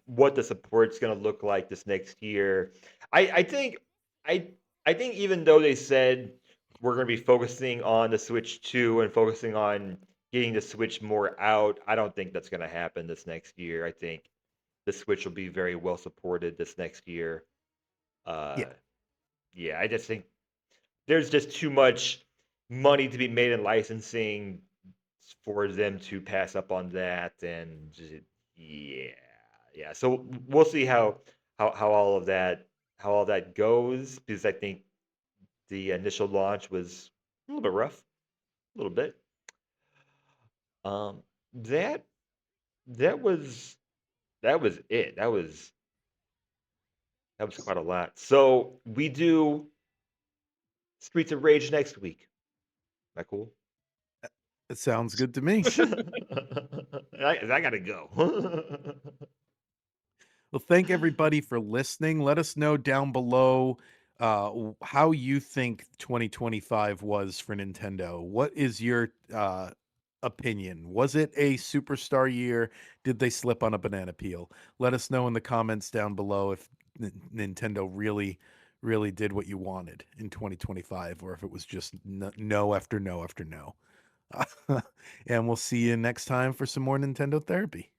what the support's gonna look like this next year. I think I I think even though they said we're gonna be focusing on the Switch 2 and focusing on getting the Switch more out, I don't think that's gonna happen this next year. I think the Switch will be very well supported this next year. Yeah. Uh, yeah, I just think there's just too much money to be made in licensing for them to pass up on that, and yeah, yeah. So we'll see how all of that goes, because I think the initial launch was a little bit rough, a little bit. Um, that that was that was it. That was quite a lot. So we do Streets of Rage next week. Is that cool? It sounds good to me. I gotta go. Well, thank everybody for listening. Let us know down below how you think 2025 was for Nintendo. What is your opinion? Was it a superstar year? Did they slip on a banana peel? Let us know in the comments down below if Nintendo really did what you wanted in 2025, or if it was just no after no after no. And we'll see you next time for some more Nintendo therapy.